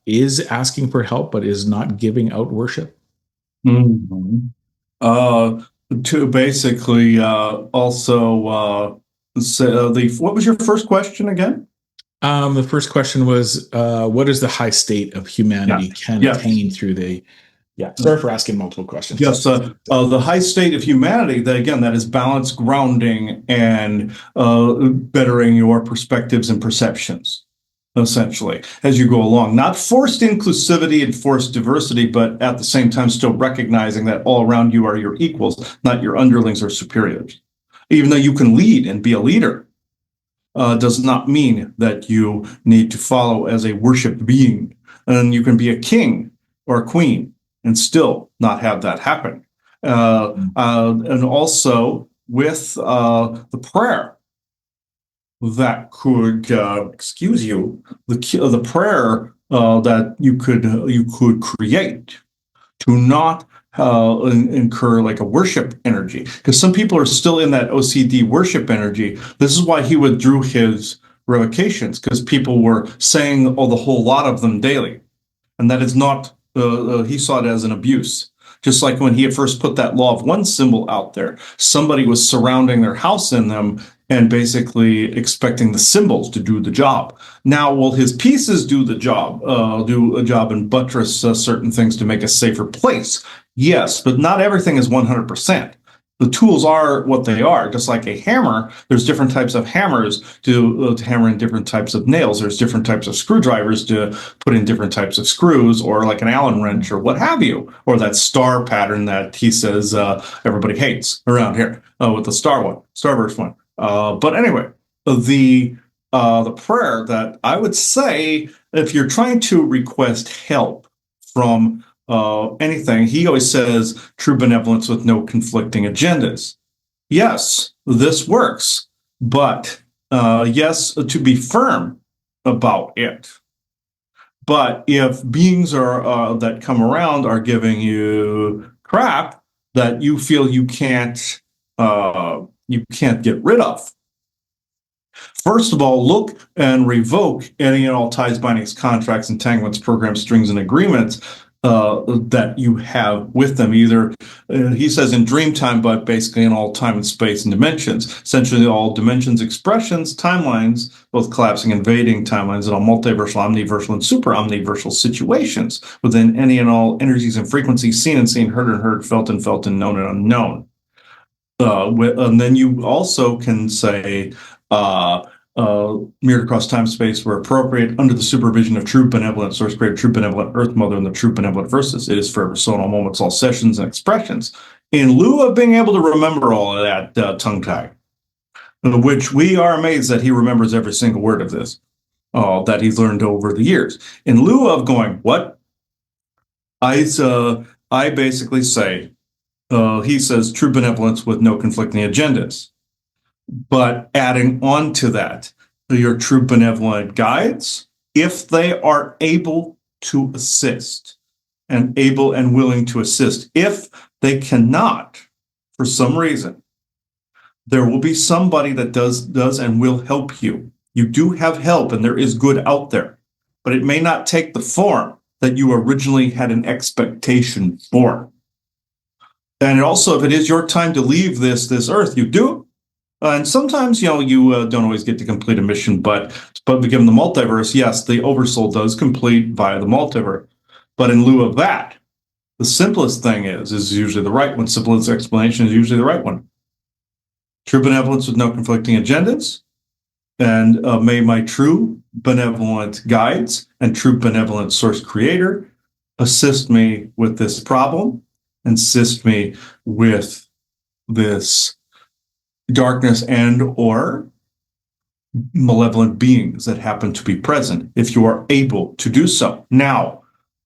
is asking for help but is not giving out worship? Mm-hmm. To basically also say what was your first question again? The first question was, what is the high state of humanity can attain through the Yeah. Sorry for asking multiple questions. Yes, the high state of humanity, that again, that is balance, grounding, and bettering your perspectives and perceptions, essentially, as you go along. Not forced inclusivity and forced diversity, but at the same time, still recognizing that all around you are your equals, not your underlings or superiors. Even though you can lead and be a leader, does not mean that you need to follow as a worshiped being. And you can be a king or a queen and still not have that happen. And also with the prayer that could excuse you, the prayer that you could create to not incur like a worship energy, because some people are still in that OCD worship energy. This is why he withdrew his revocations, because people were saying the whole lot of them daily, and that is not. He saw it as an abuse. Just like when he had first put that law of one symbol out there, somebody was surrounding their house in them and basically expecting the symbols to do the job. Now, will his pieces do a job and buttress certain things to make a safer place? Yes, but not everything is 100%. The tools are what they are. Just like a hammer, there's different types of hammers to hammer in different types of nails. There's different types of screwdrivers to put in different types of screws, or like an Allen wrench or what have you, or that star pattern that he says everybody hates around here with the starburst one. But anyway, the prayer that I would say, if you're trying to request help from anything, he always says true benevolence with no conflicting agendas. Yes, this works, but yes, to be firm about it. But if beings that come around are giving you crap that you feel you can't get rid of, first of all, look and revoke any and all ties, bindings, contracts, entanglements, programs, strings, and agreements that you have with them. Either, he says in dream time, but basically in all time and space and dimensions. Essentially all dimensions, expressions, timelines, both collapsing and invading timelines, and all multiversal, omniversal, and super omniversal situations within any and all energies and frequencies, seen and seen, heard and heard, felt and felt, and known and unknown. And then you also can say, mirrored across time space where appropriate, under the supervision of true benevolent source creator, true benevolent earth mother, and the true benevolent verses. It is forever so in all moments, all sessions and expressions, in lieu of being able to remember all of that tongue tie, which we are amazed that he remembers every single word of this that he's learned over the years. In lieu of going, what? I basically say, he says true benevolence with no conflicting agendas. But adding on to that, your true benevolent guides, if they are able to assist and able and willing to assist. If they cannot, for some reason, there will be somebody that does and will help you. You do have help, and there is good out there, but it may not take the form that you originally had an expectation for. And also, if it is your time to leave this earth, you do. And sometimes, you don't always get to complete a mission, but given the multiverse, yes, the oversoul does complete via the multiverse. But in lieu of that, the simplest thing is usually the right one. Simplest explanation is usually the right one. True benevolence with no conflicting agendas. And may my true benevolent guides and true benevolent source creator assist me with this problem, assist me with this darkness and or malevolent beings that happen to be present, if you are able to do so. Now,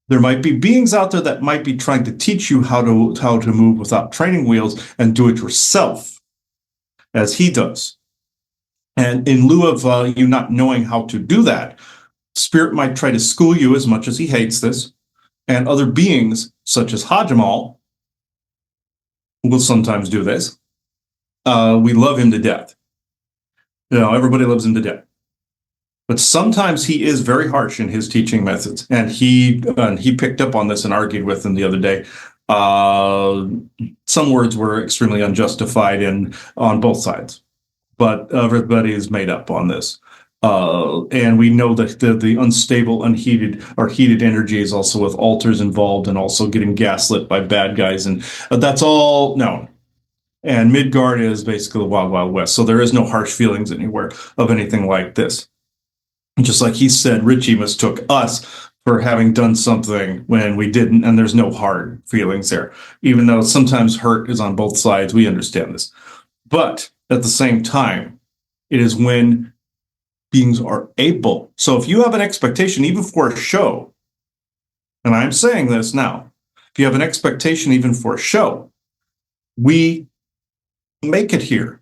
there might be beings out there that might be trying to teach you how to move without training wheels and do it yourself, as he does. And in lieu of you not knowing how to do that, Spirit might try to school you, as much as he hates this, and other beings, such as Hajamal, will sometimes do this. We love him to death. Everybody loves him to death. But sometimes he is very harsh in his teaching methods, and he picked up on this and argued with him the other day. Some words were extremely unjustified on both sides, but everybody is made up on this. And we know that the unstable, unheated, or heated energy is also with altars involved, and also getting gaslit by bad guys, and that's all known. And Midgard is basically the Wild Wild West, so there is no harsh feelings anywhere of anything like this. Just like he said, Richie mistook us for having done something when we didn't, and there's no hard feelings there. Even though sometimes hurt is on both sides, we understand this. But at the same time, it is when beings are able. So if you have an expectation, even for a show, and I'm saying this now, if you have an expectation even for a show, we make it here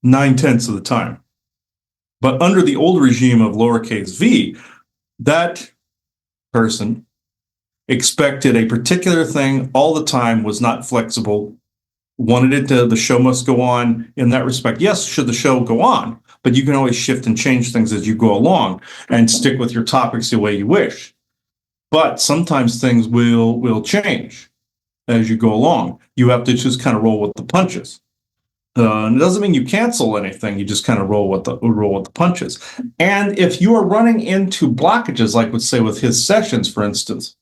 9/10 of the time. But under the old regime of lowercase v, that person expected a particular thing all the time, was not flexible, wanted it to, the show must go on in that respect. Yes, should the show go on, but you can always shift and change things as you go along and stick with your topics the way you wish. But sometimes things will change as you go along. You have to just kind of roll with the punches. And it doesn't mean you cancel anything. You just kind of roll with the punches. And if you are running into blockages, like let's say with his sessions, for instance,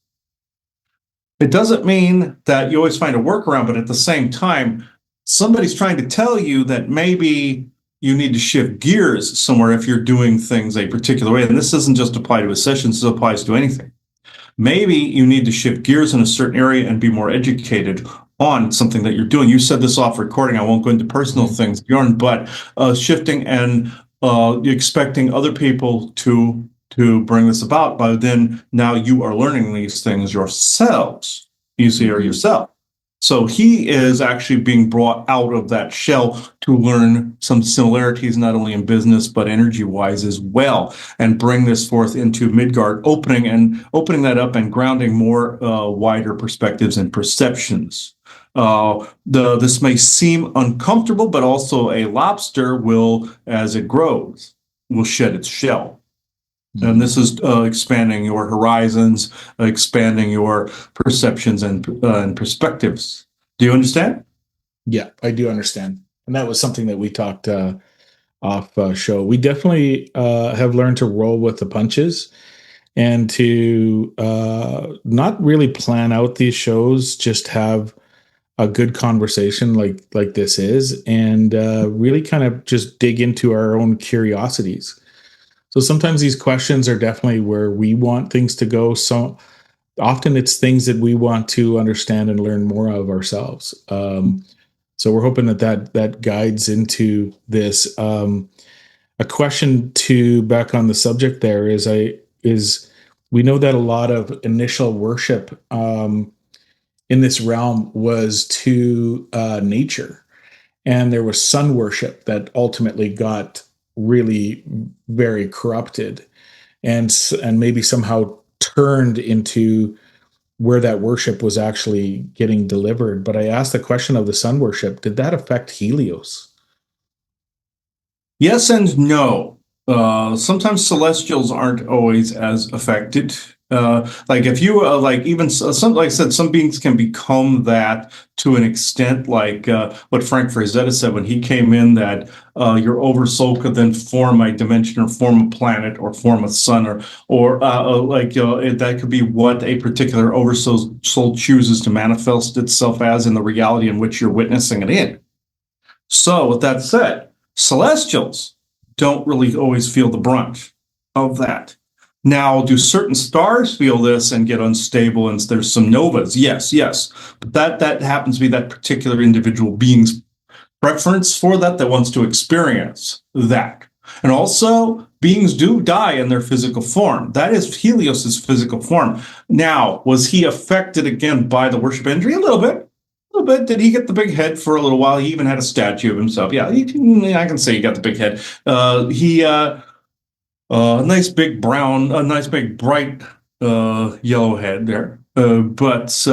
it doesn't mean that you always find a workaround, but at the same time, somebody's trying to tell you that maybe you need to shift gears somewhere if you're doing things a particular way. And this doesn't just apply to a session, this applies to anything. Maybe you need to shift gears in a certain area and be more educated on something that you're doing. You said this off recording. I won't go into personal things, Bjorn, but shifting and expecting other people to bring this about, but then now you are learning these things yourselves, easier yourself. So he is actually being brought out of that shell to learn some similarities, not only in business, but energy-wise as well, and bring this forth into Midgard, opening that up and grounding more wider perspectives and perceptions. This may seem uncomfortable, but also a lobster will, as it grows, will shed its shell. And this is expanding your horizons, expanding your perceptions and perspectives. Do you understand? Yeah, I do understand. And that was something that we talked off show. We definitely have learned to roll with the punches and to not really plan out these shows, just have a good conversation like this is, and really kind of just dig into our own curiosities. So sometimes these questions are definitely where we want things to go. So often it's things that we want to understand and learn more of ourselves. So we're hoping that guides into this. A question to back on the subject there is we know that a lot of initial worship in this realm was to nature, and there was sun worship that ultimately got really very corrupted and maybe somehow turned into where that worship was actually getting delivered. But I asked the question of the sun worship, did that affect Helios? Yes and no. Sometimes celestials aren't always as affected. Like if you like even some, like I said, some beings can become that to an extent. Like what Frank Frazetta said when he came in, that your oversoul could then form a dimension or form a planet or form a sun, or that could be what a particular oversoul chooses to manifest itself as in the reality in which you're witnessing it in. So with that said, celestials don't really always feel the brunt of that. Now, do certain stars feel this and get unstable, and there's some novas? Yes, yes. But that happens to be that particular individual being's preference for that wants to experience that. And also, beings do die in their physical form. That is Helios's physical form. Now, was he affected again by the worship injury? A little bit. A little bit. Did he get the big head for a little while? He even had a statue of himself. Yeah, I can say he got the big head. A nice big brown, a nice big bright yellow head there. But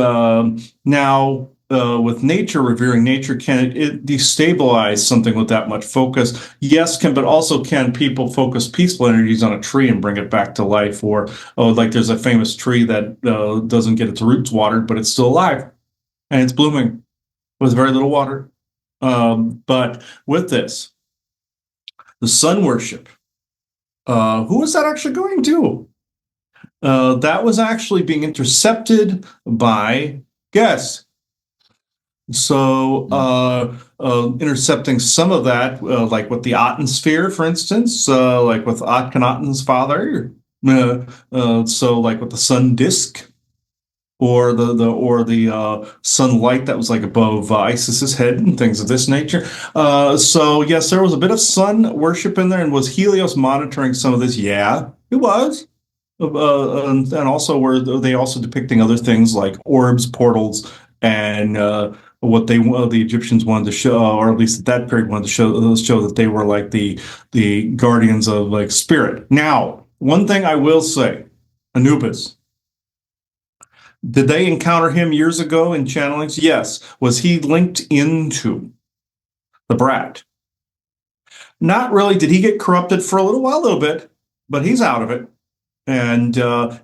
now with nature, revering nature, can it destabilize something with that much focus? Yes, but also can people focus peaceful energies on a tree and bring it back to life? Or, like there's a famous tree that doesn't get its roots watered, but it's still alive and it's blooming with very little water. But with this, the sun worship, Who was that actually going to? That was actually being intercepted by, guess. So, intercepting some of that, like with the Ottensphere, for instance, like with Akhenaten's father. So, like with the sun disk, or the sunlight that was like above Isis's head and things of this nature. So, yes, there was a bit of sun worship in there, and was Helios monitoring some of this? Yeah, it was. And also were they also depicting other things like orbs, portals, and what the Egyptians wanted to show, or at least at that period wanted to show that they were like the guardians of like spirit. Now, one thing I will say, Anubis. Did they encounter him years ago in channelings? Yes. Was he linked into the brat? Not really. Did he get corrupted for a little bit, but he's out of it. And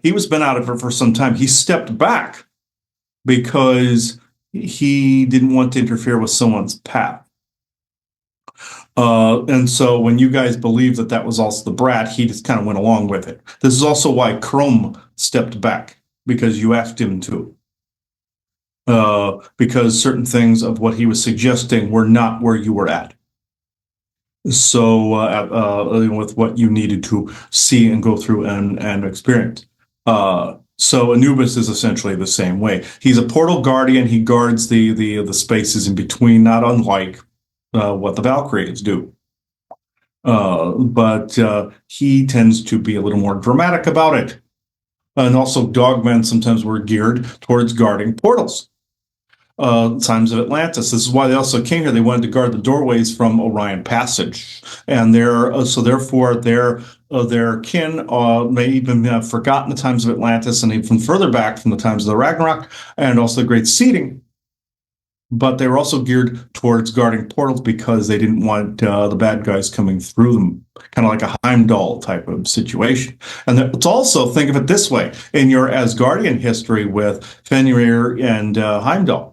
he was been out of it for some time. He stepped back because he didn't want to interfere with someone's path. And so when you guys believe that that was also the brat, he just kind of went along with it. This is also why Chrome stepped back, because you asked him to. Because certain things of what he was suggesting were not where you were at. So with what you needed to see and go through and experience. So Anubis is essentially the same way. He's a portal guardian. He guards the spaces in between, not unlike what the Valkyries do. But he tends to be a little more dramatic about it. And also dogmen sometimes were geared towards guarding portals. Times of Atlantis. This is why they also came here. They wanted to guard the doorways from Orion Passage, and therefore their kin may even have forgotten the times of Atlantis, and even further back from the times of the Ragnarok, and also the Great Seeding. But they were also geared towards guarding portals because they didn't want the bad guys coming through them, kind of like a Heimdall type of situation. And it's also, think of it this way, in your Asgardian history with Fenrir and Heimdall.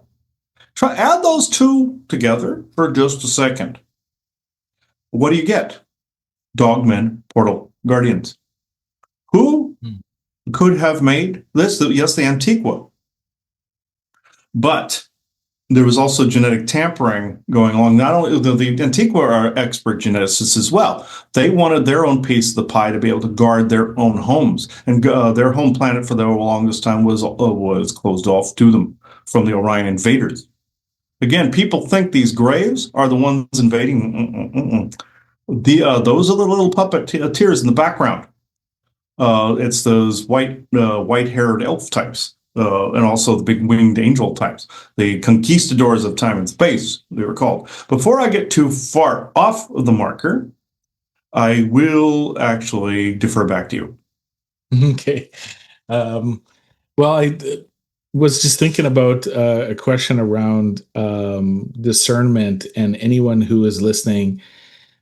Add those two together for just a second. What do you get? Dogmen, portal guardians. Who could have made this? Yes, the Antiqua. But there was also genetic tampering going along. Not only the Antiqua are expert geneticists as well. They wanted their own piece of the pie to be able to guard their own homes, and their home planet for the longest time was closed off to them from the Orion invaders. Again, people think these graves are the ones invading. Those are the little puppeteers in the background. It's those white-haired elf types, and also the big winged angel types, the conquistadors of time and space, they were called. Before I get too far off of the marker, I will actually defer back to you. Okay. Well, I was just thinking about a question around discernment, and anyone who is listening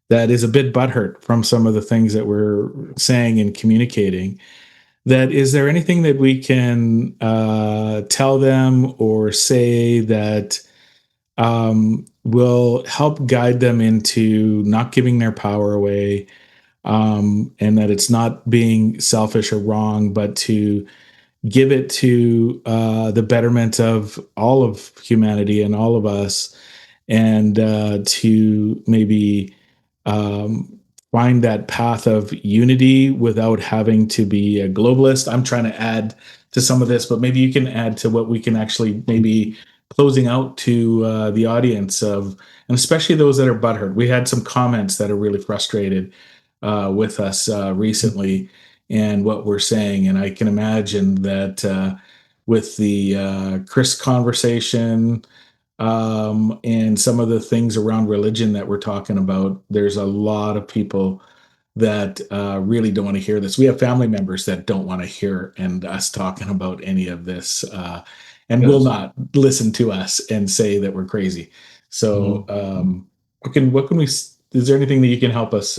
that is a bit butthurt from some of the things that we're saying and communicating. That is there anything that we can tell them or say that will help guide them into not giving their power away, and that it's not being selfish or wrong, but to give it to the betterment of all of humanity and all of us, and to maybe find that path of unity without having to be a globalist. I'm trying to add to some of this, but maybe you can add to what we can actually maybe closing out to the audience of, and especially those that are butthurt. We had some comments that are really frustrated with us recently and what we're saying. And I can imagine that with the Chris conversation and some of the things around religion that we're talking about, there's a lot of people that really don't want to hear this. We have family members that don't want to hear and us talking about any of this, and will not listen to us and say that we're crazy. So, what can we? Is there anything that you can help us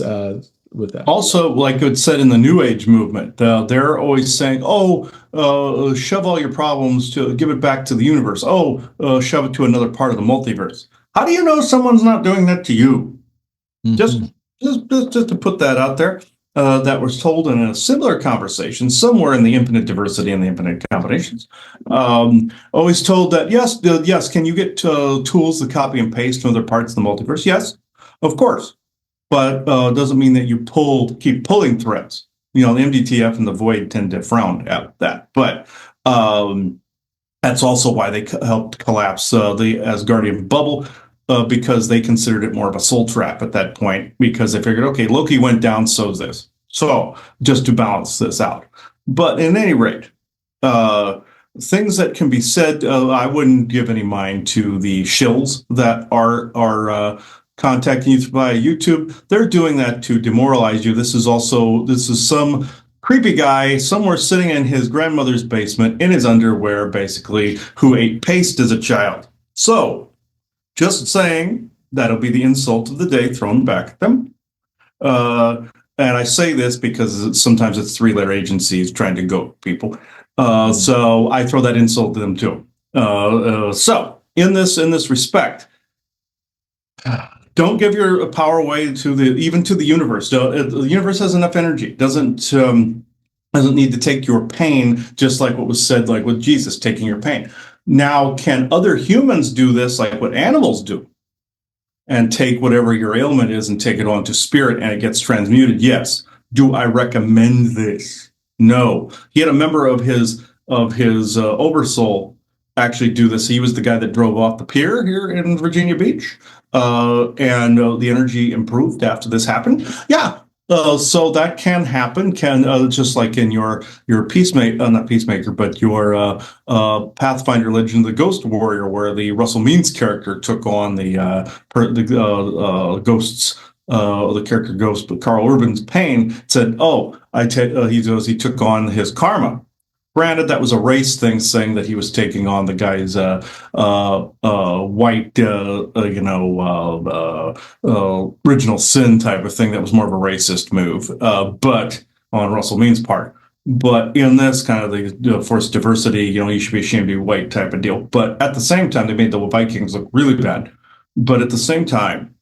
with that? Also, like it said in the New Age movement, they're always saying, shove all your problems give it back to the universe. Shove it to another part of the multiverse. How do you know someone's not doing that to you? Mm-hmm. Just to put that out there. that was told in a similar conversation somewhere in the infinite diversity and the infinite combinations. Always told that, yes, can you get tools to copy and paste from other parts of the multiverse? Yes, of course. But doesn't mean that you keep pulling threads. The MDTF and the Void tend to frown at that. But that's also why they helped collapse the Asgardian bubble, because they considered it more of a soul trap at that point, because they figured, okay, Loki went down, so's this. So just to balance this out. But in any rate, things that can be said, I wouldn't give any mind to the shills that are contacting you via YouTube. They're doing that to demoralize you. This is some creepy guy somewhere sitting in his grandmother's basement in his underwear, basically, who ate paste as a child. So, just saying, that'll be the insult of the day thrown back at them. And I say this because sometimes it's three-letter agencies trying to goat people. So I throw that insult to them too. So in this respect, don't give your power away even to the universe. The universe has enough energy. Doesn't need to take your pain, just like what was said, like with Jesus taking your pain. Now, can other humans do this like what animals do? And take whatever your ailment is and take it on to spirit and it gets transmuted? Yes. Do I recommend this? No. He had a member of his Oversoul actually do this. He was the guy that drove off the pier here in Virginia Beach. And the energy improved after this happened. Yeah. So that can happen, just like in your peacemaker, not peacemaker, but your Pathfinder Legend of the Ghost Warrior, where the Russell Means character took on the ghosts, the character Ghost, but Carl Urban's pain. Said, "Oh, he took on his karma." Granted, that was a race thing, saying that he was taking on the guy's white, original sin type of thing. That was more of a racist move, but on Russell Means' part. But in this kind of the forced diversity, you should be ashamed to be white type of deal. But at the same time, they made the Vikings look really bad. But at the same time,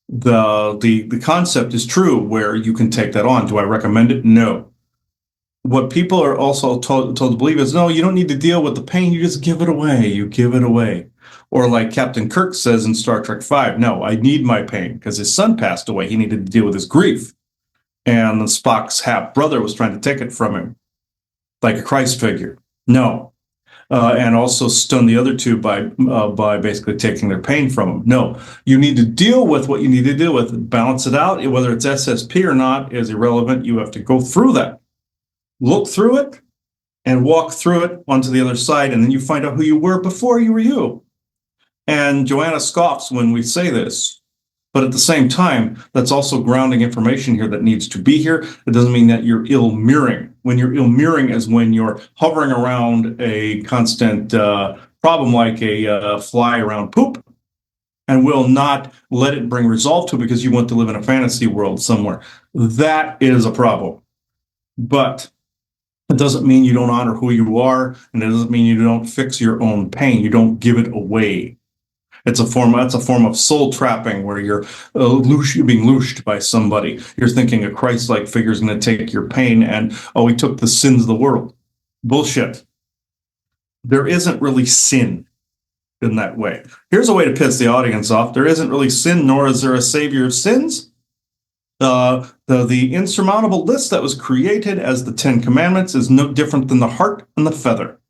the concept is true where you can take that on. Do I recommend it? No. What people are also told to believe is, no, you don't need to deal with the pain. You just give it away. You give it away. Or like Captain Kirk says in Star Trek V, no, I need my pain because his son passed away. He needed to deal with his grief. And Spock's half brother was trying to take it from him like a Christ figure. No. And also stun the other two by basically taking their pain from them. No, you need to deal with what you need to deal with. Balance it out. Whether it's SSP or not is irrelevant. You have to go through that. Look through it and walk through it onto the other side, and then you find out who you were before you were you. And Joanna scoffs when we say this, but at the same time, that's also grounding information here that needs to be here. It doesn't mean that you're ill-mirroring. When you're ill-mirroring is when you're hovering around a constant problem like a fly around poop and will not let it bring resolve to it because you want to live in a fantasy world somewhere. That is a problem. But it doesn't mean you don't honor who you are, and it doesn't mean you don't fix your own pain. You don't give it away. That's a form of soul trapping where you're being loosed by somebody. You're thinking a Christ-like figure is going to take your pain, and he took the sins of the world. Bullshit. There isn't really sin in that way. Here's a way to piss the audience off. There isn't really sin, nor is there a savior of sins. The insurmountable list that was created as the Ten Commandments is no different than the heart and the feather.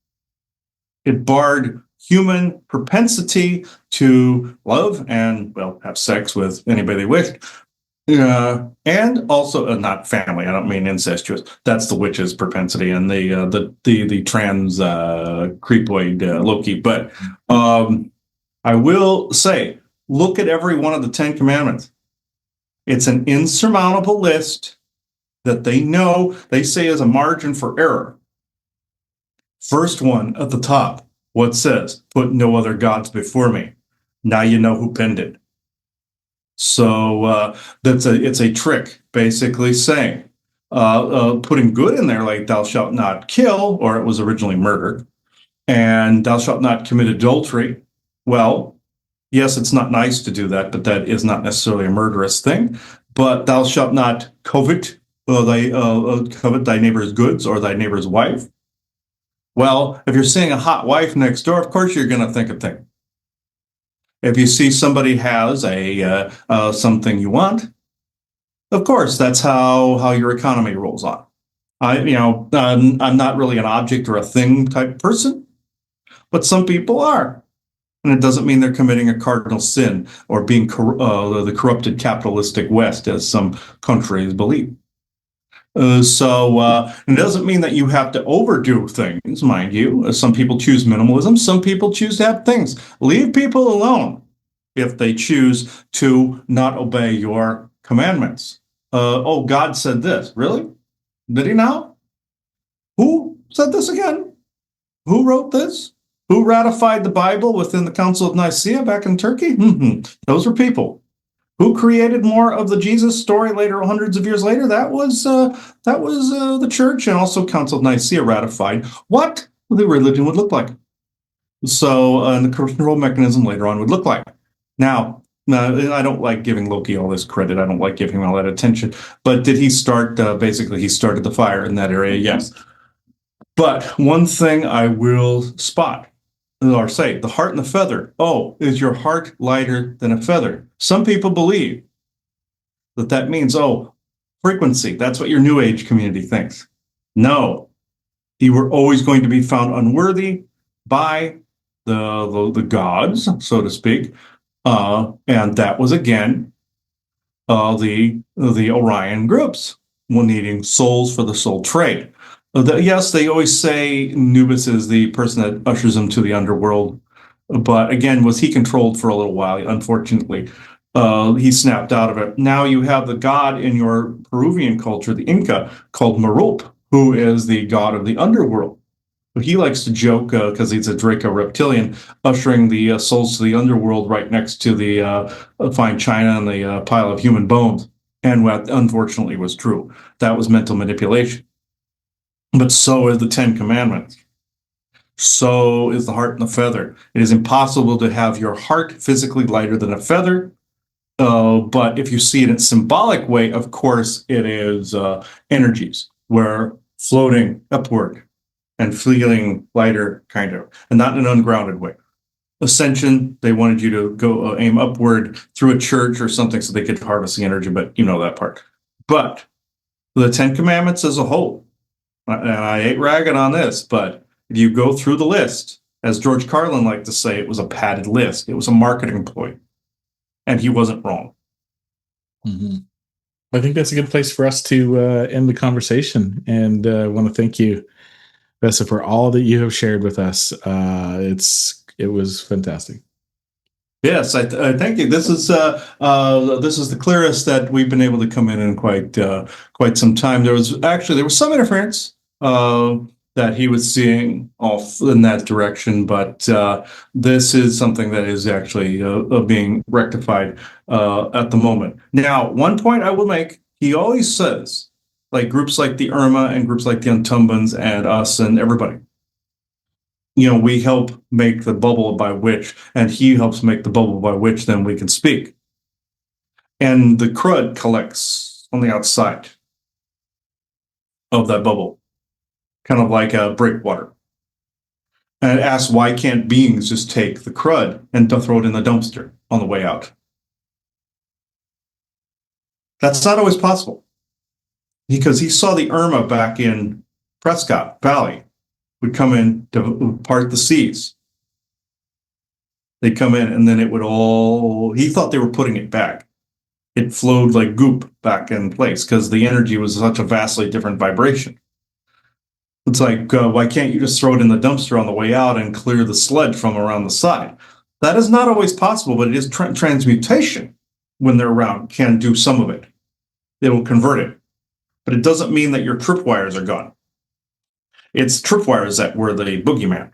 It barred human propensity to love and, have sex with anybody they wished. And also not family. I don't mean incestuous. That's the witch's propensity and the trans creepoid Loki. But I will say, look at every one of the Ten Commandments. It's an insurmountable list that they say is a margin for error. First one at the top, what says? Put no other gods before me. Now you know who penned it. So it's a trick, basically saying, putting good in there, like thou shalt not kill, or it was originally murder, and thou shalt not commit adultery. Well, yes, it's not nice to do that, but that is not necessarily a murderous thing. But thou shalt not covet covet thy neighbor's goods or thy neighbor's wife. Well, if you're seeing a hot wife next door, of course you're going to think a thing. If you see somebody has a something you want, of course that's how your economy rolls on. I'm not really an object or a thing type person, but some people are. And it doesn't mean they're committing a cardinal sin or being the corrupted capitalistic West, as some countries believe. It doesn't mean that you have to overdo things, mind you. Some people choose minimalism. Some people choose to have things. Leave people alone if they choose to not obey your commandments. Oh, God said this. Really? Did he now? Who said this again? Who wrote this? Who ratified the Bible within the Council of Nicaea back in Turkey? Those were people. Who created more of the Jesus story later, hundreds of years later? That was the church, and also Council of Nicaea ratified what the religion would look like. So, and the control mechanism later on would look like. Now, I don't like giving Loki all this credit. I don't like giving him all that attention. But did he start? Basically, he started the fire in that area. Yes. But one thing I will spot or say, the heart and the feather. Oh, is your heart lighter than a feather? Some people believe that means, oh, frequency. That's what your New Age community thinks. No, you were always going to be found unworthy by the gods, so to speak. And that was, again, the Orion groups needing souls for the soul trade. Yes, they always say Nubis is the person that ushers them to the underworld. But again, was he controlled for a little while? Unfortunately, he snapped out of it. Now you have the god in your Peruvian culture, the Inca, called Marup, who is the god of the underworld. He likes to joke, because he's a Draco reptilian, ushering the souls to the underworld right next to the fine china and the pile of human bones. And what unfortunately was true. That was mental manipulation. But so is the Ten Commandments. So is the heart and the feather. It is impossible to have your heart physically lighter than a feather. But if you see it in a symbolic way, of course, it is energies where floating upward and feeling lighter, kind of, and not in an ungrounded way. Ascension, they wanted you to go aim upward through a church or something so they could harvest the energy, but you know that part. But the Ten Commandments as a whole, and I ain't ragging on this, but if you go through the list, as George Carlin liked to say, it was a padded list. It was a marketing ploy. And he wasn't wrong. Mm-hmm. I think that's a good place for us to end the conversation. And I want to thank you, Vessa, for all that you have shared with us. It was fantastic. Yes, I thank you. This is the clearest that we've been able to come in quite some time. There was some interference that he was seeing off in that direction, but this is something that is actually being rectified at the moment. Now, one point I will make: he always says, like groups like the Irma and groups like the Untumbans and us and everybody, we help make the bubble by which, and he helps make the bubble by which then we can speak. And the crud collects on the outside of that bubble, kind of like a breakwater. And it asks, why can't beings just take the crud and throw it in the dumpster on the way out? That's not always possible. Because he saw the Irma back in Prescott Valley would come in to part the seas. They'd come in and then it would he thought they were putting it back. It flowed like goop back in place because the energy was such a vastly different vibration. It's like, why can't you just throw it in the dumpster on the way out and clear the sludge from around the side? That is not always possible, but it is transmutation when they're around can do some of it. It'll convert it. But it doesn't mean that your tripwires are gone. It's tripwires that were the boogeyman.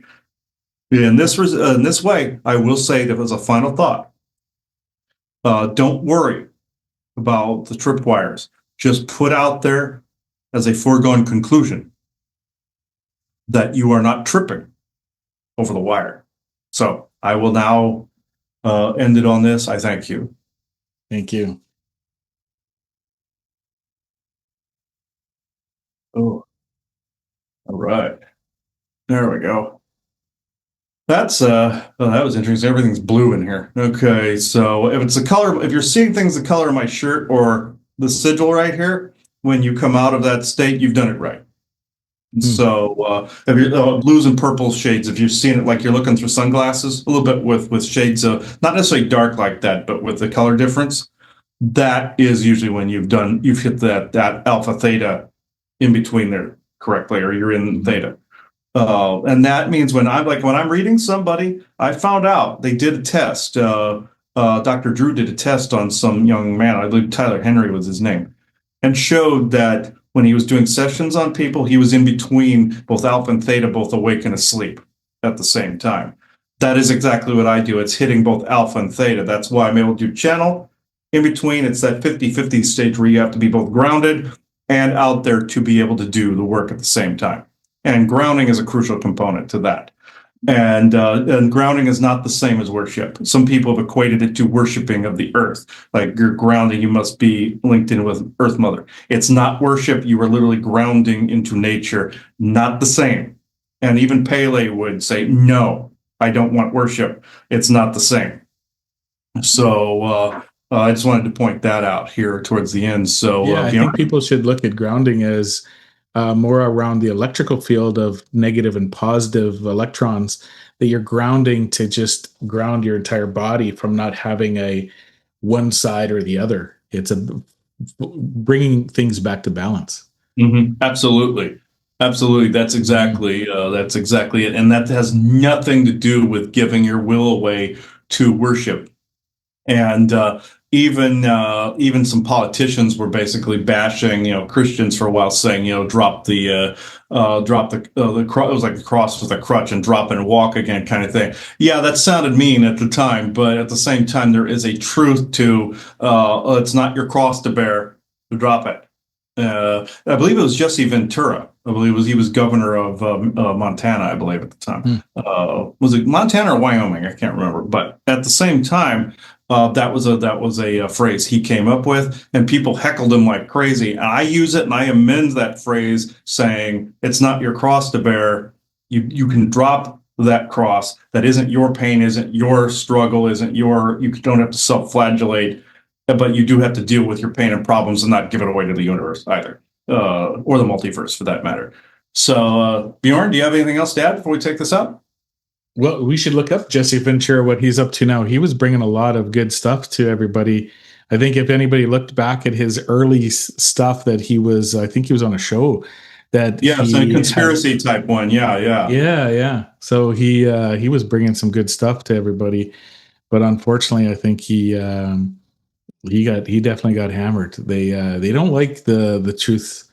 In this way, I will say that as a final thought, don't worry about the tripwires. Just put out there as a foregone conclusion that you are not tripping over the wire. So I will now end it on this. I thank you. Thank you. Oh, all right. There we go. That's oh, that was interesting. Everything's blue in here. Okay, so if it's the color, if you're seeing things the color of my shirt or the sigil right here, when you come out of that state, you've done it right. Hmm. So if you're blues and purple shades, if you're seeing it like you're looking through sunglasses, a little bit with shades of not necessarily dark like that, but with the color difference, that is usually when you've hit that alpha theta in between there correctly, or you're in theta. And that means when I'm reading somebody, I found out they did a test. Dr. Drew did a test on some young man. I believe Tyler Henry was his name, and showed that when he was doing sessions on people, he was in between both alpha and theta, both awake and asleep at the same time. That is exactly what I do. It's hitting both alpha and theta. That's why I'm able to do channel. In between, it's that 50-50 stage where you have to be both grounded and out there to be able to do the work at the same time. And grounding is a crucial component to that. And grounding is not the same as worship. Some people have equated it to worshiping of the earth. Like you're grounding, you must be linked in with Earth Mother. It's not worship. You are literally grounding into nature. Not the same. And even Pele would say, no, I don't want worship. It's not the same. So I just wanted to point that out here towards the end. So Yeah, I think people should look at grounding as more around the electrical field of negative and positive electrons, that you're grounding to just ground your entire body from not having a one side or the other. It's a bringing things back to balance. Absolutely. Absolutely. That's exactly it. And that has nothing to do with giving your will away to worship. And even some politicians were basically bashing Christians for a while, saying drop the it was like the cross with a crutch and drop and walk again kind of thing. Yeah, that sounded mean at the time, but at the same time there is a truth to it's not your cross to bear, to drop it. I believe it was Jesse Ventura. I believe he was governor of Montana, I believe, at the time. Hmm. Was it Montana or Wyoming? I can't remember. But at the same time, that was a phrase he came up with, and people heckled him like crazy. And I use it and I amend that phrase, saying it's not your cross to bear. You can drop that cross. That isn't your pain, isn't your struggle, isn't you don't have to self-flagellate, but you do have to deal with your pain and problems and not give it away to the universe either, or the multiverse for that matter. So, Bjorn, do you have anything else to add before we take this out? Well, we should look up Jesse Ventura, what he's up to now. He was bringing a lot of good stuff to everybody. I think if anybody looked back at his early stuff that I think he was on a show that some conspiracy type one. Yeah. So he was bringing some good stuff to everybody, but unfortunately, I think he definitely got hammered. They don't like the truth.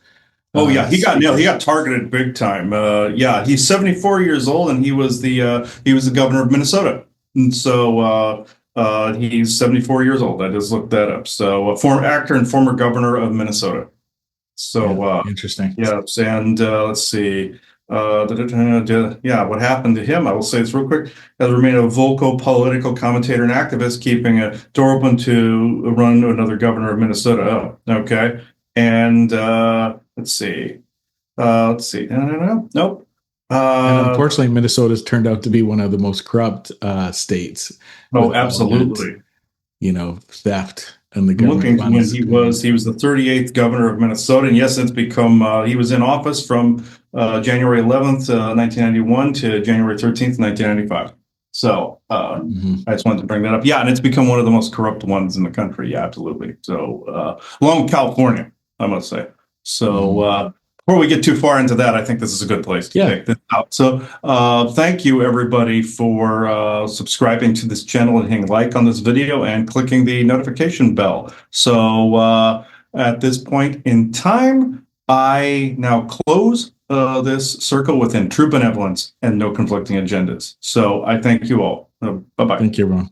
Oh yeah, he got nailed. He got targeted big time. Yeah, he's 74 years old, and he was the governor of Minnesota. And so he's 74 years old. I just looked that up. So former actor and former governor of Minnesota. So interesting. Yes, and let's see. Yeah, what happened to him? I will say this real quick. Has remained a vocal political commentator and activist, keeping a door open to run another governor of Minnesota. Oh, okay. And let's see. No, nope. And unfortunately, Minnesota's turned out to be one of the most corrupt states. Oh, absolutely. Theft and the government. Looking when he was the 38th governor of Minnesota, and yes, it's become he was in office from January 11th, 1991 to January 13th, 1995. So I just wanted to bring that up. Yeah, and it's become one of the most corrupt ones in the country. Yeah, absolutely. So along with California, I must say. So before we get too far into that, I think this is a good place to take this out. So thank you, everybody, for subscribing to this channel and hitting like on this video and clicking the notification bell. So at this point in time, I now close this circle within true benevolence and no conflicting agendas. So I thank you all. Bye-bye. Thank you, everyone.